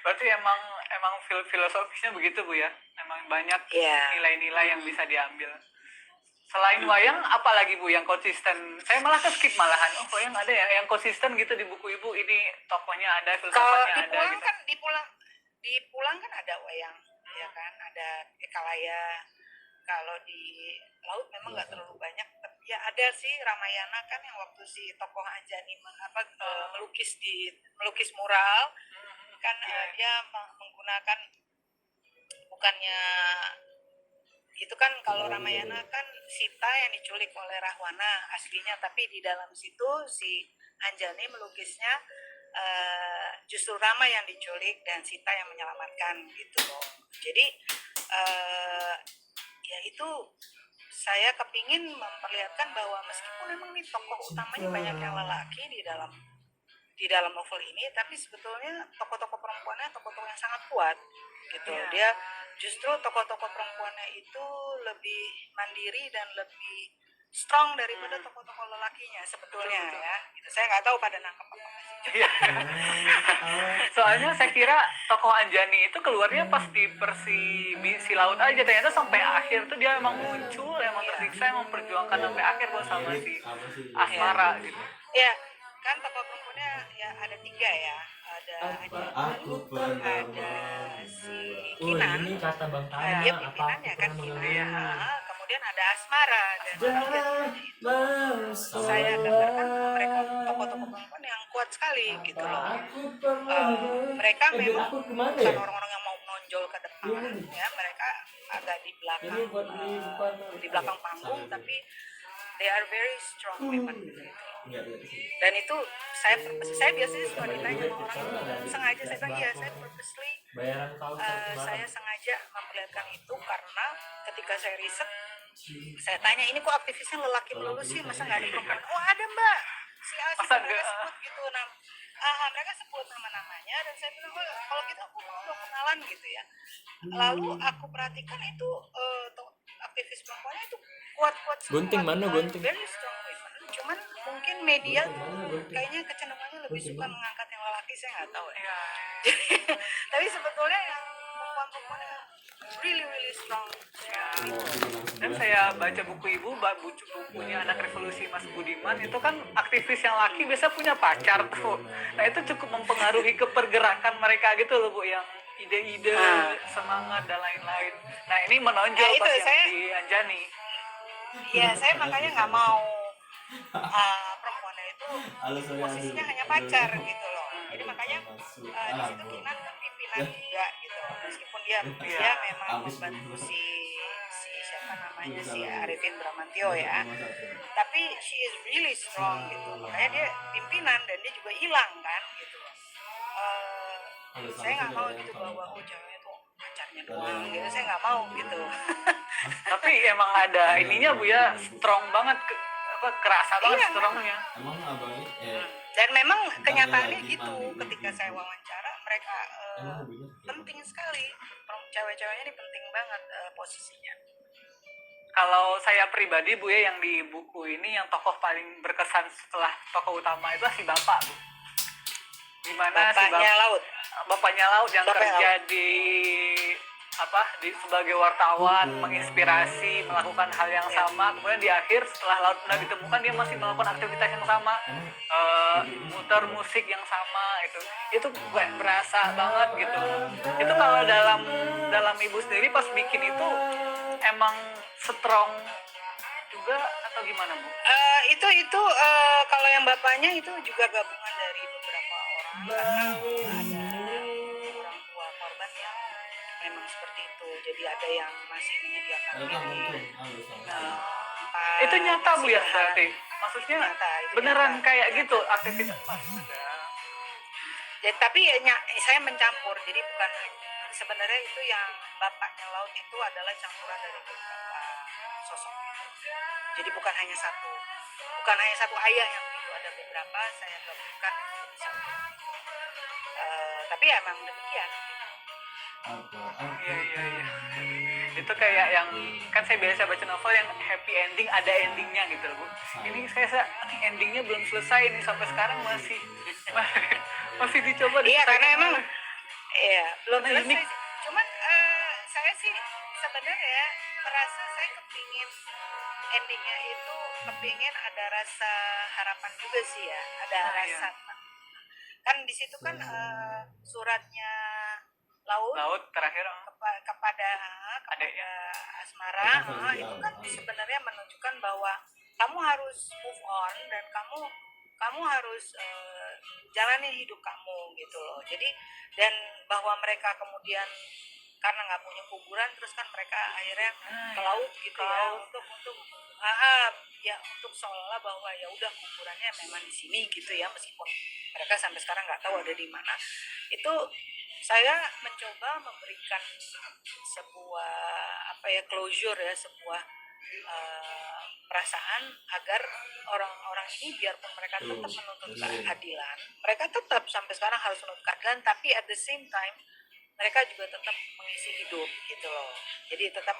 Speaker 2: Berarti emang filosofisnya begitu Bu ya. Emang banyak nilai-nilai yang bisa diambil. Selain wayang, apa lagi Bu yang konsisten? Saya malah skip malahan. Oh, wayang ada ya yang konsisten gitu di buku Ibu. Ini tokohnya ada, filsafatnya ada. Gitu.
Speaker 3: Di Pulang kan ada wayang, ya kan, ada Ekalaya. Kalau di laut memang nggak terlalu banyak, tapi ya ada sih Ramayana kan yang waktu si tokoh Anjani melukis mural kan, dia menggunakan bukannya itu kan, kalau Ramayana kan Sita yang diculik oleh Rahwana aslinya, tapi di dalam situ si Anjani melukisnya justru Rama yang diculik dan Sita yang menyelamatkan gitu loh. Jadi ya itu saya kepingin memperlihatkan bahwa meskipun memang nih tokoh utamanya banyak yang lelaki di dalam novel ini, tapi sebetulnya tokoh-tokoh perempuannya tokoh-tokoh yang sangat kuat gitu. Dia justru tokoh-tokoh perempuannya itu lebih mandiri dan lebih strong daripada tokoh-tokoh lelakinya sebetulnya ya. Gitu. Saya nggak tahu pada nangkep apa sih.
Speaker 2: Soalnya saya kira tokoh Anjani itu keluarnya pas di si laut aja, ternyata sampai akhir tuh dia emang muncul, emang tersiksa, emang memperjuangkan sampai akhir buat sama si Asmara gitu.
Speaker 3: Ya, kan tokoh perempuannya ya ada 3 ya. Ada ada si Kinan,
Speaker 4: ini kata Bang Tana,
Speaker 3: dia pimpinannya kan Kinan. Kemudian ada Asmara dan saya gambarkan mereka tokoh-tokoh perempuan yang kuat sekali gitu loh. Mereka memang bukan orang-orang yang mau menonjol ke depan ya, mereka agak di belakang panggung, tapi they are very strong women gitu. Dan itu saya biasanya suka ditanya sama orang, sengaja saya bilang iya, saya purposely saya sengaja memperlihatkan itu karena ketika saya riset, saya tanya ini kok aktivisnya lelaki melulu sih, masa nggak ada perempuan? Oh ada Mbak, si A, si mereka sebut gitu, mereka sebut nama-namanya, dan saya bilang oh, kalau gitu aku mau dong kenalan gitu ya. Lalu aku perhatikan itu aktivis perempuannya itu kuat-kuat semua.
Speaker 4: Gunting mana gunting?
Speaker 3: Very strong women. Cuman mungkin media tuh kayaknya kecenderungannya lebih suka mengangkat yang lelaki, saya nggak tahu ya. Tapi sebetulnya yang perempuan-perempuannya really strong.
Speaker 2: Dan saya baca buku Ibu, bukunya Anak Revolusi Mas Budiman, itu kan aktivis yang laki biasa punya pacar tuh. Nah itu cukup mempengaruhi kepergerakan mereka gitu loh Bu, yang ide-ide, semangat dan lain-lain. Nah ini menonjol pas yang di Anjani.
Speaker 3: Iya, saya makanya nggak mau perempuannya itu posisinya hanya pacar gitu loh. Jadi makanya di situ Kinan kan pimpinan juga gitu. Meskipun dia memang membantu si siapa namanya, si Arifin Bramantio ya. Tapi she is really strong gitu. Makanya dia pimpinan dan dia juga hilang kan gitu. Saya nggak mau gitu bahwa cewek itu pacarnya doang gitu, saya nggak mau gitu.
Speaker 2: Tapi emang ada ininya Bu ya, strong banget, kerasa banget strongnya.
Speaker 3: Dan memang kenyataannya gitu, ketika saya wawancara mereka penting sekali, cewek-ceweknya ini penting banget posisinya.
Speaker 2: Kalau saya pribadi Bu ya, yang di buku ini yang tokoh paling berkesan setelah tokoh utama itu si Bapak Bu. Gimana Bapaknya Laut yang kerja di sebagai wartawan, menginspirasi, melakukan hal yang sama. Kemudian di akhir setelah Laut Tuna ditemukan, dia masih melakukan aktivitas yang sama, muter musik yang sama, itu berasa banget gitu. Itu kalau dalam Ibu sendiri pas bikin itu emang strong juga atau gimana Bu?
Speaker 3: Itu kalau yang bapaknya itu juga gabungan dari beberapa orang, karena ada orang tua korban yang memang seperti itu. Jadi ada yang masih menyediakan diri.
Speaker 2: Itu nyata Bu ya berarti? Maksudnya nyata, beneran nyata, kayak nyata. Gitu aktivitas?
Speaker 3: Ya, tapi saya mencampur. Jadi bukan sebenarnya itu yang Bapaknya Laut itu adalah campuran dari beberapa sosok. Jadi bukan hanya satu ayah yang itu, ada beberapa saya gabungkan bisa. Tapi ya emang demikian.
Speaker 2: Iya. itu kayak yang kan saya biasa baca novel yang happy ending ada endingnya gitu loh Bu. Ini saya endingnya belum selesai nih sampai sekarang masih masih dicoba.
Speaker 3: Iya karena emang belum
Speaker 2: Nah,
Speaker 3: selesai
Speaker 2: ini
Speaker 3: sih. Cuman saya sih sebenarnya merasa saya kepingin endingnya itu kepingin ada rasa harapan juga sih ya, ada
Speaker 2: Nah,
Speaker 3: rasa kan di situ kan suratnya
Speaker 2: laut terakhir
Speaker 3: kepada
Speaker 2: adanya
Speaker 3: Asmara itu kan sebenarnya menunjukkan bahwa kamu harus move on dan kamu harus jalani hidup kamu gitu loh. Jadi dan bahwa mereka kemudian karena nggak punya kuburan terus kan mereka akhirnya ke laut gitu ya untuk untuk seolah bahwa ya udah kuburannya memang di sini gitu ya, meskipun mereka sampai sekarang nggak tahu ada di mana. Itu saya mencoba memberikan sebuah closure ya, sebuah perasaan agar orang-orang ini biarpun mereka tetap menuntut keadilan, mereka tetap sampai sekarang harus menuntut keadilan, tapi at the same time mereka juga tetap mengisi hidup gitu loh. Jadi tetap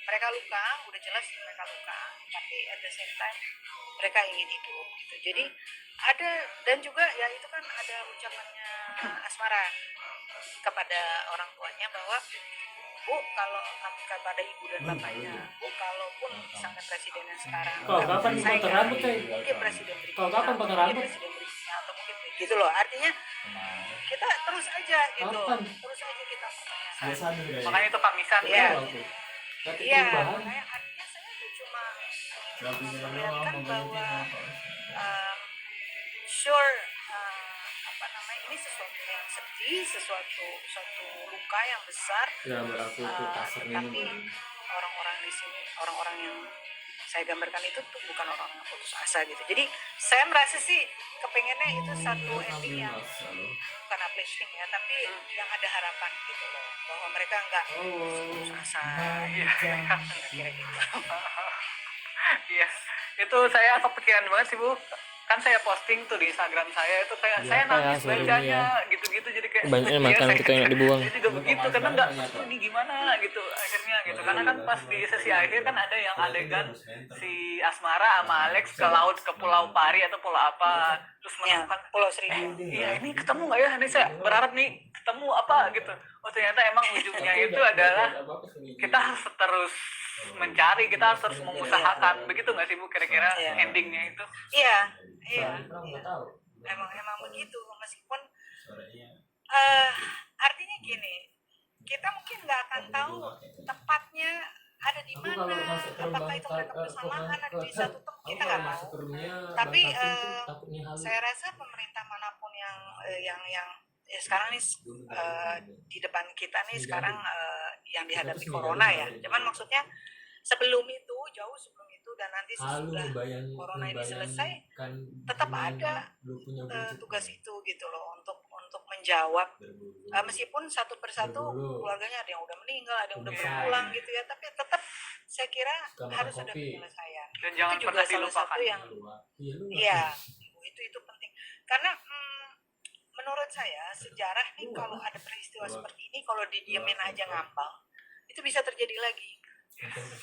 Speaker 3: mereka luka, udah jelas mereka luka, tapi at the same time mereka ingin hidup gitu. Jadi ada, dan juga ya itu kan ada ucapannya Asmara kepada orang tuanya bahwa Bu, kalau kepada ibu dan bapaknya, Bu, kalaupun misalnya presidennya sekarang,
Speaker 4: Kapan potong rambut
Speaker 3: mungkin presiden berikutnya,
Speaker 4: kapan potong rambut?
Speaker 3: presiden berikutnya atau mungkin gitu loh. Artinya kita terus aja gitu, terus aja kita pertanyakan.
Speaker 2: makanya itu pamisan
Speaker 3: Iya. Iya,
Speaker 4: Perubahan.
Speaker 3: makanya artinya saya tuh cuma memperlihatkan bahwa sure ini sesuatu yang sedih, suatu luka yang besar.
Speaker 4: Ya, aku
Speaker 3: Tapi orang-orang di sini, orang-orang yang saya gambarkan itu tuh bukan orang yang putus asa gitu. Jadi saya merasa sih kepengennya itu satu ending yang bukan uplifting ya, tapi yang ada harapan gitu loh, bahwa mereka nggak putus asa. Kira-kira gitu.
Speaker 2: Iya, itu saya kepikiran banget sih Bu. Kan saya posting tuh di Instagram saya itu kayak saya nangis bacanya gitu-gitu, jadi kayak
Speaker 5: banyak makanan kita yang dibuang.
Speaker 2: Saya juga begitu karena nggak ini gimana gitu akhirnya gitu, karena kan pas di sesi akhir kan ada yang adegan si Asmara sama Alex ke laut, ke Pulau Pari atau pulau apa, terus menemukan
Speaker 3: Pulau Seribu.
Speaker 2: iya ini ketemu nggak ya, ini saya berharap nih ketemu apa gitu. Oh ternyata emang ujungnya itu adalah kita harus terus mencari, kita harus terus mengusahakan, begitu nggak sih Bu kira-kira endingnya itu?
Speaker 3: Iya. Emang begitu, meskipun artinya gini, kita mungkin nggak akan tahu tepatnya ada di mana, apakah itu mereka bersamaan ada di satu tempat, kita nggak tahu. Tapi saya rasa pemerintah manapun yang sekarang nih di depan kita nih sekarang yang dihadapi corona ya, cuman maksudnya sebelum itu, jauh sebelum itu dan nanti sesudah corona ini selesai, tetap ada tugas itu gitu loh, untuk menjawab meskipun satu persatu keluarganya ada yang udah meninggal, ada yang udah berpulang gitu ya, tapi tetap saya kira harus ada penyelesaian.
Speaker 2: Dan jangan
Speaker 3: itu juga
Speaker 2: pernah
Speaker 3: salah
Speaker 2: dilupakan.
Speaker 3: satu yang itu penting, karena menurut saya sejarah nih kalau ada peristiwa seperti ini, kalau didiemin aja ngambang, itu bisa terjadi lagi.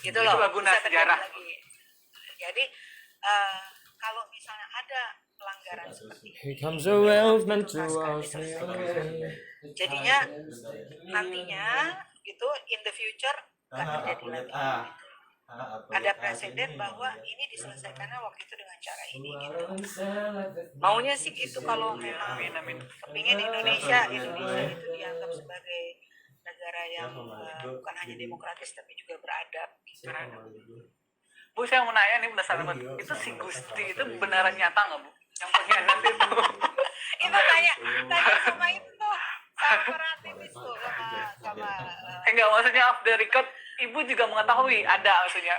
Speaker 3: Gitu loh,
Speaker 2: Itulah guna sejarah.
Speaker 3: lagi. Jadi kalau misalnya ada pelanggaran seperti ini,
Speaker 5: Here comes a whaleman to
Speaker 3: tuntaskan,
Speaker 5: us.
Speaker 3: diselesaikan. Jadinya nantinya gitu in the future nggak terjadi lagi. Ada presiden bahwa ini diselesaikannya waktu itu dengan cara ini gitu. Maunya sih gitu, kalau memang kepingin Indonesia itu dianggap sebagai negara yang bukan hanya demokratis tapi juga beradab gitu.
Speaker 2: Bu saya mau nanya nih berdasarkan itu si Gusti itu beneran nyata nggak Bu yang pengkhianat itu?
Speaker 3: Itu tanya sama itu sama para aktivis tuh, sama
Speaker 2: Enggak, maksudnya off the record Ibu juga mengetahui ada maksudnya.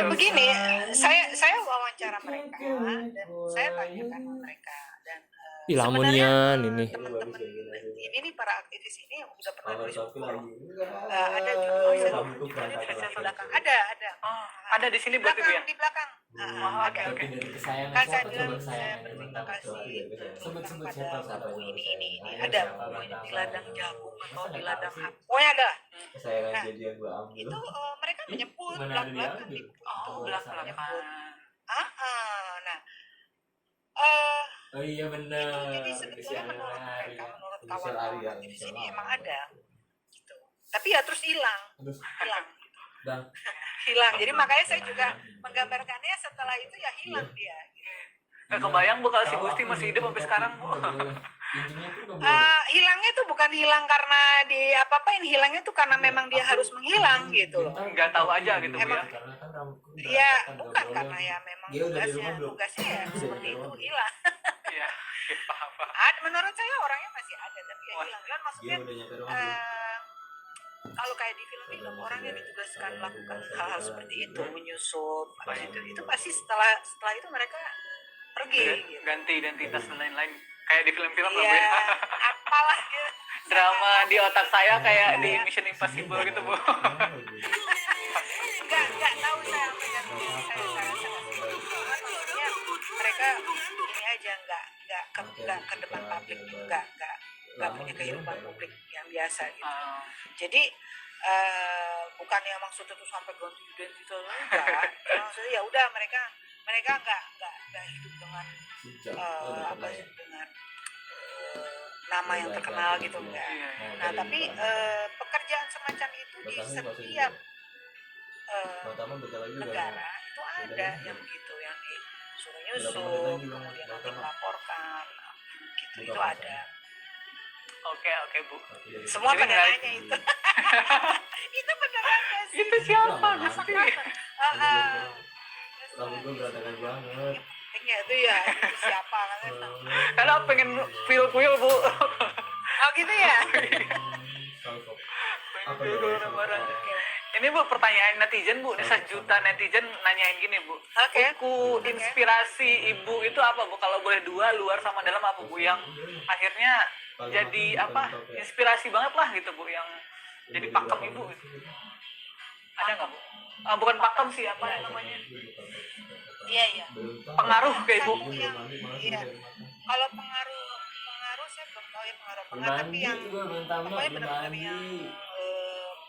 Speaker 3: begini, saya wawancara mereka dan saya tanyakan mereka dan
Speaker 5: Ilamunian ini.
Speaker 3: teman-teman ini nih, para aktivis ini udah pernah nulis buku loh. Ada judulnya di belakang, ada
Speaker 2: Ada di sini buat Ibu ya?
Speaker 3: di belakang
Speaker 2: Oke, oke.
Speaker 4: Dari kesayangan
Speaker 3: Kan saya
Speaker 4: siapa
Speaker 3: bilang
Speaker 4: coba
Speaker 3: saya
Speaker 4: kesayangan
Speaker 3: berterima kasih
Speaker 4: Sebut-sebut
Speaker 3: pada
Speaker 4: siapa
Speaker 3: buku ini.
Speaker 4: Ayo,
Speaker 3: Ada
Speaker 4: siapa
Speaker 3: bukunya
Speaker 4: Bang
Speaker 3: di
Speaker 4: Tama?
Speaker 3: ladang jagung atau
Speaker 4: Masa
Speaker 3: di
Speaker 4: nggak
Speaker 3: ladang
Speaker 4: tahu sih?
Speaker 3: apa. Pokoknya ada.
Speaker 4: Kesayangan
Speaker 3: Nah,
Speaker 4: jadi yang gua ambil.
Speaker 3: Itu mereka menyebut
Speaker 4: Mana ada
Speaker 3: belak-belakan
Speaker 4: diambil?
Speaker 3: di buku itu.
Speaker 2: Oh,
Speaker 3: Menyebut.
Speaker 2: belak-belakan.
Speaker 3: Nah, eh
Speaker 4: Oh iya benar.
Speaker 3: itu jadi sebetulnya menurut mereka, menurut kawan-kawan di sini emang ada gitu. Tapi ya terus hilang
Speaker 4: Terus
Speaker 3: gitu.
Speaker 4: Bang,
Speaker 3: Hilang. Jadi makanya saya juga menggambarkannya setelah itu ya hilang dia. Gitu.
Speaker 2: Gak kebayang Bu kalau si Gusti masih hidup sampai sekarang Bu.
Speaker 4: intinya tuh nggak boleh.
Speaker 3: Hilangnya tuh bukan hilang karena di apa-apain, hilangnya tuh karena memang dia harus menghilang gitu loh.
Speaker 2: Nggak tahu aja gitu, Bu,
Speaker 3: Emang,
Speaker 2: ya.
Speaker 4: Karena kan rambutku
Speaker 3: Ya
Speaker 4: berantakan, nggak
Speaker 3: bukan
Speaker 4: boleh.
Speaker 3: karena ya memang
Speaker 4: Dia udah di rumah belum?
Speaker 3: tugasnya ya
Speaker 4: Udah di
Speaker 3: seperti itu
Speaker 4: rumah belum?
Speaker 3: hilang.
Speaker 2: Iya, paham.
Speaker 3: Menurut saya orangnya masih ada tapi ya
Speaker 2: Wah.
Speaker 3: hilang. Kan
Speaker 4: Dia
Speaker 3: maksudnya
Speaker 4: udah nyampe rumah belum?
Speaker 3: kalau kayak di film-film orang yang ditugaskan melakukan hal-hal seperti itu, menyusup apa itu pasti setelah itu mereka pergi gitu.
Speaker 2: Ganti identitas dan lain-lain. Kayak di film-film lah Bu.
Speaker 3: Ya,
Speaker 2: Ya.
Speaker 3: apalah gitu.
Speaker 2: Drama di otak saya kayak di Mission Impossible gitu Bu.
Speaker 3: Enggak tahu saya apa yang saya maksudnya mereka ini aja enggak ke depan publik, enggak punya kehidupan publik yang biasa gitu. Jadi bukannya maksudnya tuh sampai ganti identitas enggak. Maksudnya ya udah mereka enggak hidup dengan dengan nama yang terkenal gitu enggak.
Speaker 2: Iya, iya.
Speaker 3: Nah, tapi pekerjaan semacam itu di setiap negara itu ada yang begitu, yang disuruh nyusup, kemudian nanti melaporkan, gitu itu ada.
Speaker 2: Oke Bu.
Speaker 3: Semua
Speaker 2: Jadi
Speaker 3: pada
Speaker 2: nggak-
Speaker 3: nanya itu. Itu benerannya sih.
Speaker 2: Itu siapa Gusti?
Speaker 4: Rambut gue berantakan banget.
Speaker 3: Pentingnya itu ya itu siapa kan?
Speaker 2: Karena pengen feel Bu.
Speaker 3: Oh gitu ya.
Speaker 4: Apa
Speaker 2: Pengen
Speaker 4: ya?
Speaker 2: barang-barang. Ini Bu pertanyaan netizen Bu, ini sejuta netizen nanyain gini Bu.
Speaker 3: Oke.
Speaker 2: Buku inspirasi Ibu itu apa Bu? Kalau boleh dua, luar sama dalam apa Bu yang akhirnya jadi apa? Inspirasi banget lah gitu Bu, yang jadi pakem Ibu gitu. Ada nggak Bu? Bukan pakem sih, apa yang namanya?
Speaker 3: Iya.
Speaker 2: Pengaruh ke Ibu.
Speaker 3: Iya. Kalau pengaruh saya belum tahu ya pengaruh tapi yang pokoknya benar-benar yang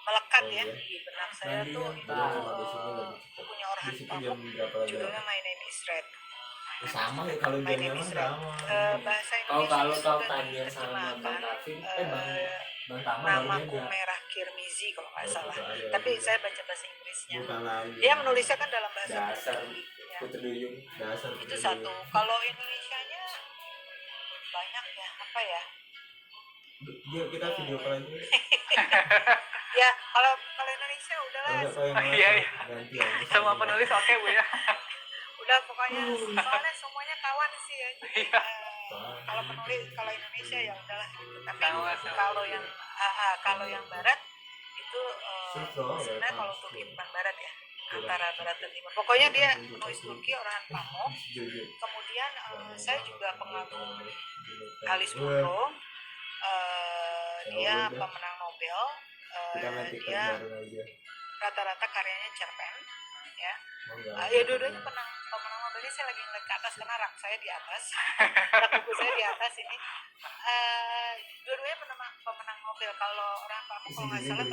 Speaker 3: melekat ya di benak saya tuh itu bukunya Orhan Pamuk, judulnya My Name is Red.
Speaker 4: Sama ya kalau
Speaker 3: My
Speaker 4: dia
Speaker 3: Name
Speaker 4: memang
Speaker 3: is Red.
Speaker 4: sama.
Speaker 3: Bahasa
Speaker 4: Oh,
Speaker 3: Indonesia
Speaker 4: kalau
Speaker 3: sudah
Speaker 4: tanya sama Bang Taufik, Bang Tama
Speaker 3: namaku
Speaker 4: baru
Speaker 3: Merah Kirmizi kalau nggak salah.
Speaker 4: ada.
Speaker 3: Tapi saya baca bahasa Inggrisnya.
Speaker 4: Bukan lagi.
Speaker 3: Dia menulisnya kan dalam bahasa
Speaker 4: Dasar
Speaker 3: Turki. Ya.
Speaker 4: Putri Duyung. Dasar
Speaker 3: Itu
Speaker 4: Putri
Speaker 3: satu.
Speaker 4: Duyung.
Speaker 3: Kalau Indonesianya banyak ya apa ya?
Speaker 4: Yuk kita video call aja.
Speaker 3: Ya kalau Indonesia udahlah.
Speaker 2: Iya.
Speaker 4: Ganti aja.
Speaker 2: Sama penulis oke Bu ya.
Speaker 3: Udah pokoknya soalnya semuanya kawan sih ya. Jadi,
Speaker 2: Iya.
Speaker 3: kalau penulis kalau Indonesia ya udahlah gitu. Tapi
Speaker 2: Sama.
Speaker 3: kalau yang barat itu sebenarnya kalau Turki bukan barat ya, antara barat dan timur. Pokoknya dia penulis Turki Orhan Pamuk. Kemudian saya juga pengagum Alice Munro. Dia pemenang Nobel. Dia rata-rata karyanya cerpen ya. Ya dua-duanya pemenang Nobel. Ini saya lagi ngeliat ke atas karena rak saya di atas. Rak buku saya di atas ini. Dua-duanya pemenang Nobel. Kalau Orhan Pamuk kalau nggak salah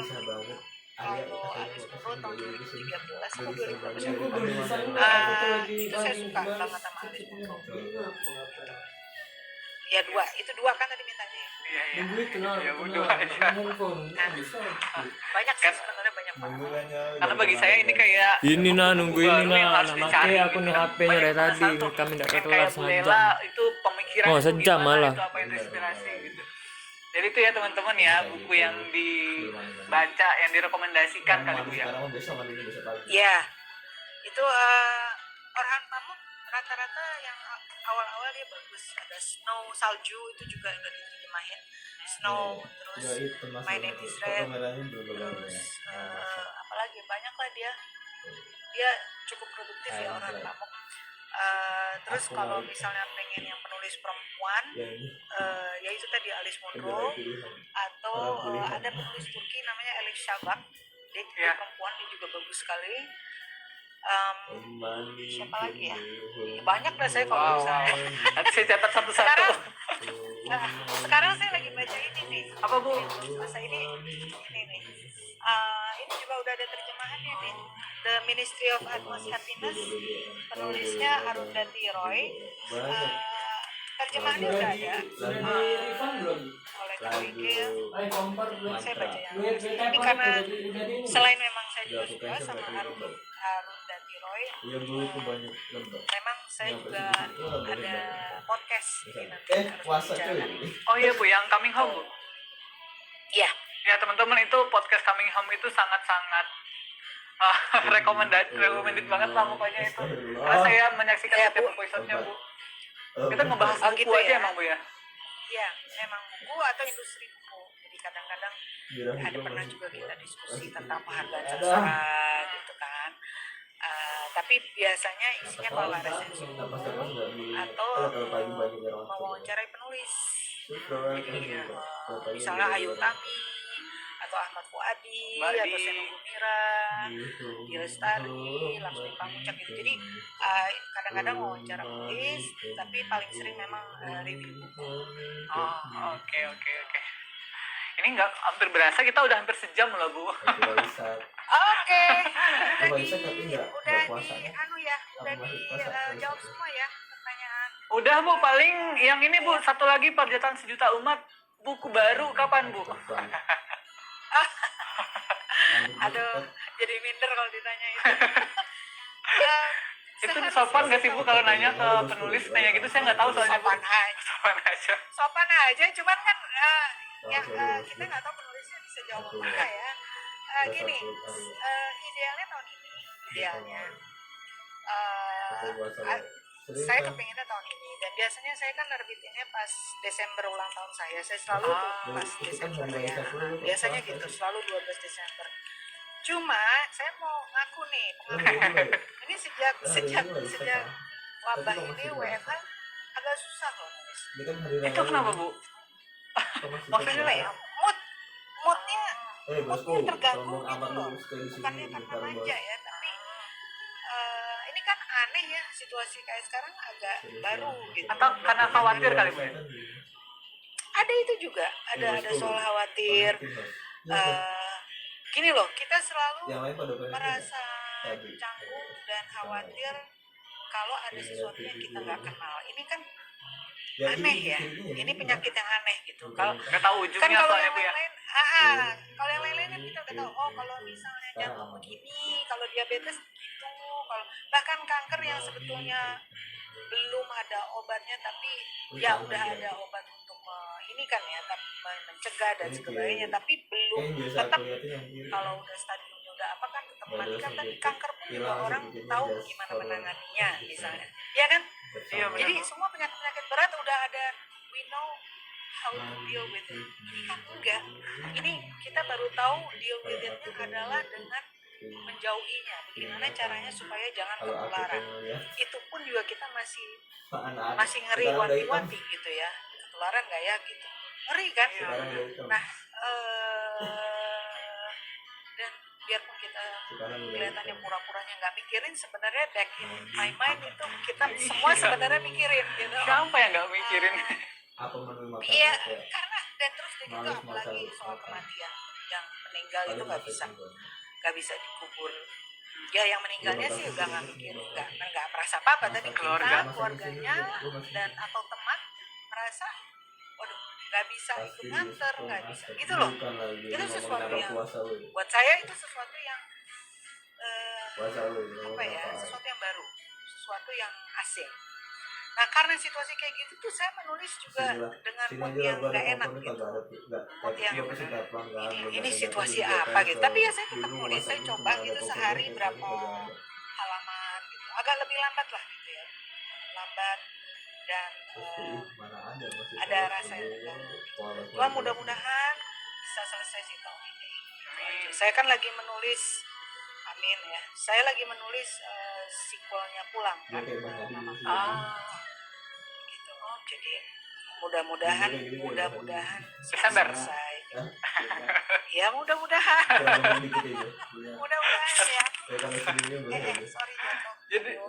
Speaker 3: kalau Alice Munro tahun 2013 atau 2012. Itu saya suka banget sama Alice Munro. Ya dua kan tadi mintanya ya.
Speaker 2: Iya.
Speaker 4: kenal.
Speaker 2: Ya udah aja.
Speaker 3: Banyak sih sebenarnya banyak banget.
Speaker 2: Karena bagi saya ini kayak
Speaker 5: Ini nunggu ini
Speaker 2: baru yang harus
Speaker 5: anak
Speaker 2: dicari
Speaker 5: aku nih
Speaker 2: gitu.
Speaker 5: HP-nya dari
Speaker 2: Banyak
Speaker 5: tadi
Speaker 2: penasaran tuh.
Speaker 5: kami tidak
Speaker 2: Yang
Speaker 5: keluar
Speaker 2: kayak Bu
Speaker 5: setengah
Speaker 2: Lela
Speaker 5: jam.
Speaker 2: itu pemikiran
Speaker 5: Oh,
Speaker 2: itu
Speaker 5: sejam
Speaker 2: gimana,
Speaker 5: malah.
Speaker 2: itu apa yang terinspirasi gitu. Jadi itu ya teman-teman ya, buku yang dibaca, yang direkomendasikan kali Bu ya.
Speaker 4: Sekarang besok mandi besok pagi.
Speaker 3: Ya, itu Orhan Pamuk rata-rata yang awal-awal dia bagus. Ada Snow, Salju itu juga udah diterjemahin. Snow, terus My Name is Red, terus apalagi banyak lah dia cukup produktif ya Orhan Pamuk. Terus kalau misalnya pengen yang penulis perempuan, ya itu tadi Alice Munro, atau ada penulis Turki namanya Elif Shafak, dia juga perempuan, dia juga bagus sekali. Siapa lagi ya? Banyak dah saya kalau misalnya.
Speaker 2: Nanti saya catat satu-satu.
Speaker 3: Sekarang saya lagi baca ini nih.
Speaker 2: Apa Bu?
Speaker 3: Masa ini nih. Ini juga udah ada terjemahannya nih. The Ministry of Utmost Happiness. Penulisnya Arundhati Roy. Terjemahannya udah ada.
Speaker 1: Sudah di refund belum?
Speaker 3: Oleh Kawigil.
Speaker 1: Kompor belum?
Speaker 3: Saya baca yang
Speaker 1: Ini
Speaker 3: karena selain memang saya juga suka sama Arundhati Roy,
Speaker 4: Iya dulu tuh banyak lembar.
Speaker 3: memang saya juga ada podcast ini nanti harus
Speaker 4: puasa
Speaker 3: dibicarakan.
Speaker 4: cuy.
Speaker 2: Oh iya Bu, yang Coming Home Bu.
Speaker 3: Iya.
Speaker 2: Ya teman-teman, itu podcast Coming Home itu sangat-sangat recommended banget lah pokoknya itu. Karena saya menyaksikan
Speaker 3: Ya,
Speaker 2: setiap
Speaker 3: Bu.
Speaker 2: episode-nya Bu. Kita ngebahas buku
Speaker 3: gitu
Speaker 2: aja
Speaker 3: ya.
Speaker 2: emang Bu ya.
Speaker 3: Iya, memang buku atau industri buku. Jadi kadang-kadang ada pernah juga kita diskusi tentang penghargaan sastra gitu kan. Tapi biasanya isinya kalau nggak resensi buku atau mewawancarai penulis. Jadi misalnya Ayu Tami atau Ahmad Fuadi
Speaker 2: Mbak
Speaker 3: atau
Speaker 2: Di.
Speaker 3: Seno Gumira, Dia Lestari, Laksmi Pamucak gitu. Jadi kadang-kadang wawancara penulis, tapi paling sering memang review buku.
Speaker 2: Oh, oke. Ini nggak hampir berasa, kita udah hampir sejam loh Bu.
Speaker 3: Oke,
Speaker 4: Coba bisa tapi nggak puasa.
Speaker 3: udah dijawab semua ya pertanyaan.
Speaker 2: Udah Bu, paling yang ini Bu, satu lagi Perjalanan Sejuta Umat, buku baru kapan Bu?
Speaker 3: Aduh, jadi minder kalau ditanya itu.
Speaker 2: Itu sopan gak sih Bu kalau nanya ke penulis nanya gitu? Saya nggak tahu soalnya Bu.
Speaker 3: Sopan aja.
Speaker 2: Sopan aja.
Speaker 3: Sopan aja, cuman kan kita nggak tahu penulisnya bisa jawab apa enggak ya. Gini, idealnya tahun ini, idealnya. Saya kepinginnya tahun ini, dan biasanya saya kan nerbitinnya pas Desember ulang tahun saya selalu tuh pas Desember ya. Biasanya gitu, selalu 12 Desember. Cuma saya mau ngaku nih, ini sejak wabah ini WFH agak susah loh nulis.
Speaker 2: Itu kenapa Bu? Maksudnya
Speaker 3: Apa ya? Moodnya terganggu gitu loh. Bukannya karena manja ya, tapi ini kan aneh ya, situasi kayak sekarang agak baru gitu.
Speaker 2: Atau karena khawatir kali Bu?
Speaker 3: Ada itu juga, ada soal khawatir. Gini loh, kita selalu merasa canggung dan khawatir kalau ada sesuatu yang kita nggak kenal. Ini kan aneh ya, ini penyakit yang aneh gitu. Kalau
Speaker 2: Nggak tahu
Speaker 3: kan
Speaker 2: ujungnya
Speaker 3: kalau
Speaker 2: soalnya
Speaker 3: yang
Speaker 2: Bu ya.
Speaker 3: lain, kalau yang lain kan kita udah tahu. Oh, kalau misalnya jantung begini, kalau diabetes gitu, kalau bahkan kanker yang sebetulnya belum ada obatnya, tapi ya udah ada obat untuk ini kan ya, tapi mencegah dan sebagainya, tapi belum tetap kalau udah stadiumnya udah apa kan tetap mati kan. Tapi kanker pun juga orang tahu gimana menanganinya misalnya, ya kan?
Speaker 2: Iya,
Speaker 3: Jadi semua penyakit berat udah ada, we know how to deal with it. Ini kan enggak. Ini kita baru tahu deal with it-nya adalah dengan menjauhinya. Bagaimana caranya supaya jangan ketularan. Itu pun juga kita masih ngeri wanti-wanti gitu ya. Ketularan nggak ya gitu. Ngeri kan? Nah, dan biarpun kita kelihatannya pura-puranya nggak mikirin, sebenarnya back in my mind itu kita semua sebenarnya mikirin gitu.
Speaker 2: Siapa yang nggak mikirin?
Speaker 3: Iya, karena dan terus gitu apalagi soal kematian, yang meninggal itu nggak bisa dikubur. Ya yang meninggalnya sih udah nggak mikir, nggak merasa apa-apa. Tapi keluarganya dan atau teman merasa, waduh nggak bisa ikut nganter, nggak bisa gitu loh. Itu sesuatu yang buat saya itu sesuatu yang apa ya, sesuatu yang baru, sesuatu yang asing. Nah karena situasi kayak gitu tuh saya menulis juga dengan mood yang nggak enak gitu, mood yang ini situasi apa gitu. Tapi ya saya tetap nulis, saya coba gitu sehari berapa halaman gitu, agak lebih lambat lah gitu ya, lambat dan ada rasa yang terganggu. Cuma mudah-mudahan bisa selesai sih tahun ini. Saya kan lagi menulis, amin ya, saya lagi menulis sequelnya Pulang kan, gitu. Jadi mudah-mudahan
Speaker 2: Desember.
Speaker 3: selesai. Ya mudah-mudahan ya. Sorry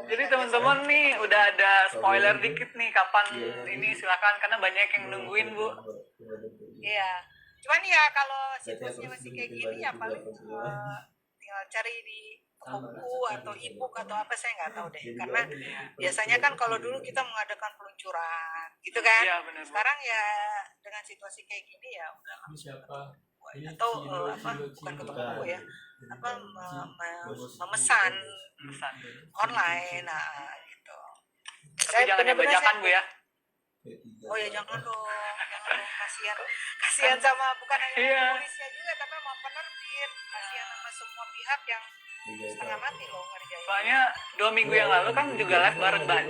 Speaker 2: Jadi teman-teman nih udah ada spoiler dikit nih kapan ini, silakan karena banyak yang nungguin Bu.
Speaker 3: Iya. Cuman ya kalau situasinya masih kayak gini ya paling tinggal cari di toko buku atau e-book atau apa, saya nggak tahu deh. Karena biasanya kan kalau dulu kita mengadakan peluncuran gitu kan.
Speaker 2: Iya, benar, Bu.
Speaker 3: Sekarang ya dengan situasi kayak gini ya udah langsung atau bukan ke toko buku ya, memesan online, nah gitu.
Speaker 2: Tapi jangan dibacakan Bu ya.
Speaker 3: Oh ya jangan dong, kasihan sama bukan hanya penulisnya juga tapi sama penerbit, kasihan sama semua pihak yang setengah mati loh ngerjain.
Speaker 2: Soalnya 2 minggu yang lalu kan juga live bareng Mbak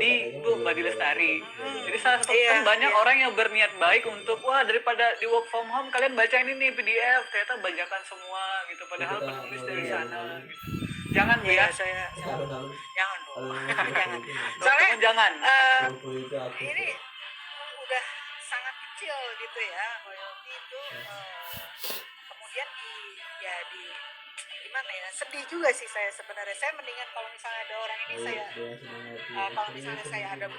Speaker 2: Di Lestari. Jadi salah satu kan banyak orang yang berniat baik untuk wah daripada di work from home kalian baca ini nih PDF, ternyata bajakan semua gitu. Padahal penulis dari sana. Gitu. Jangan Bu ya.
Speaker 3: Saya jangan dong. Jangan.
Speaker 2: Soalnya jangan.
Speaker 3: Ini udah sangat kecil gitu ya royalti itu, kemudian di gimana ya, sedih juga sih saya sebenarnya. Saya mendingan kalau misalnya ada orang ini, saya kalau misalnya saya ada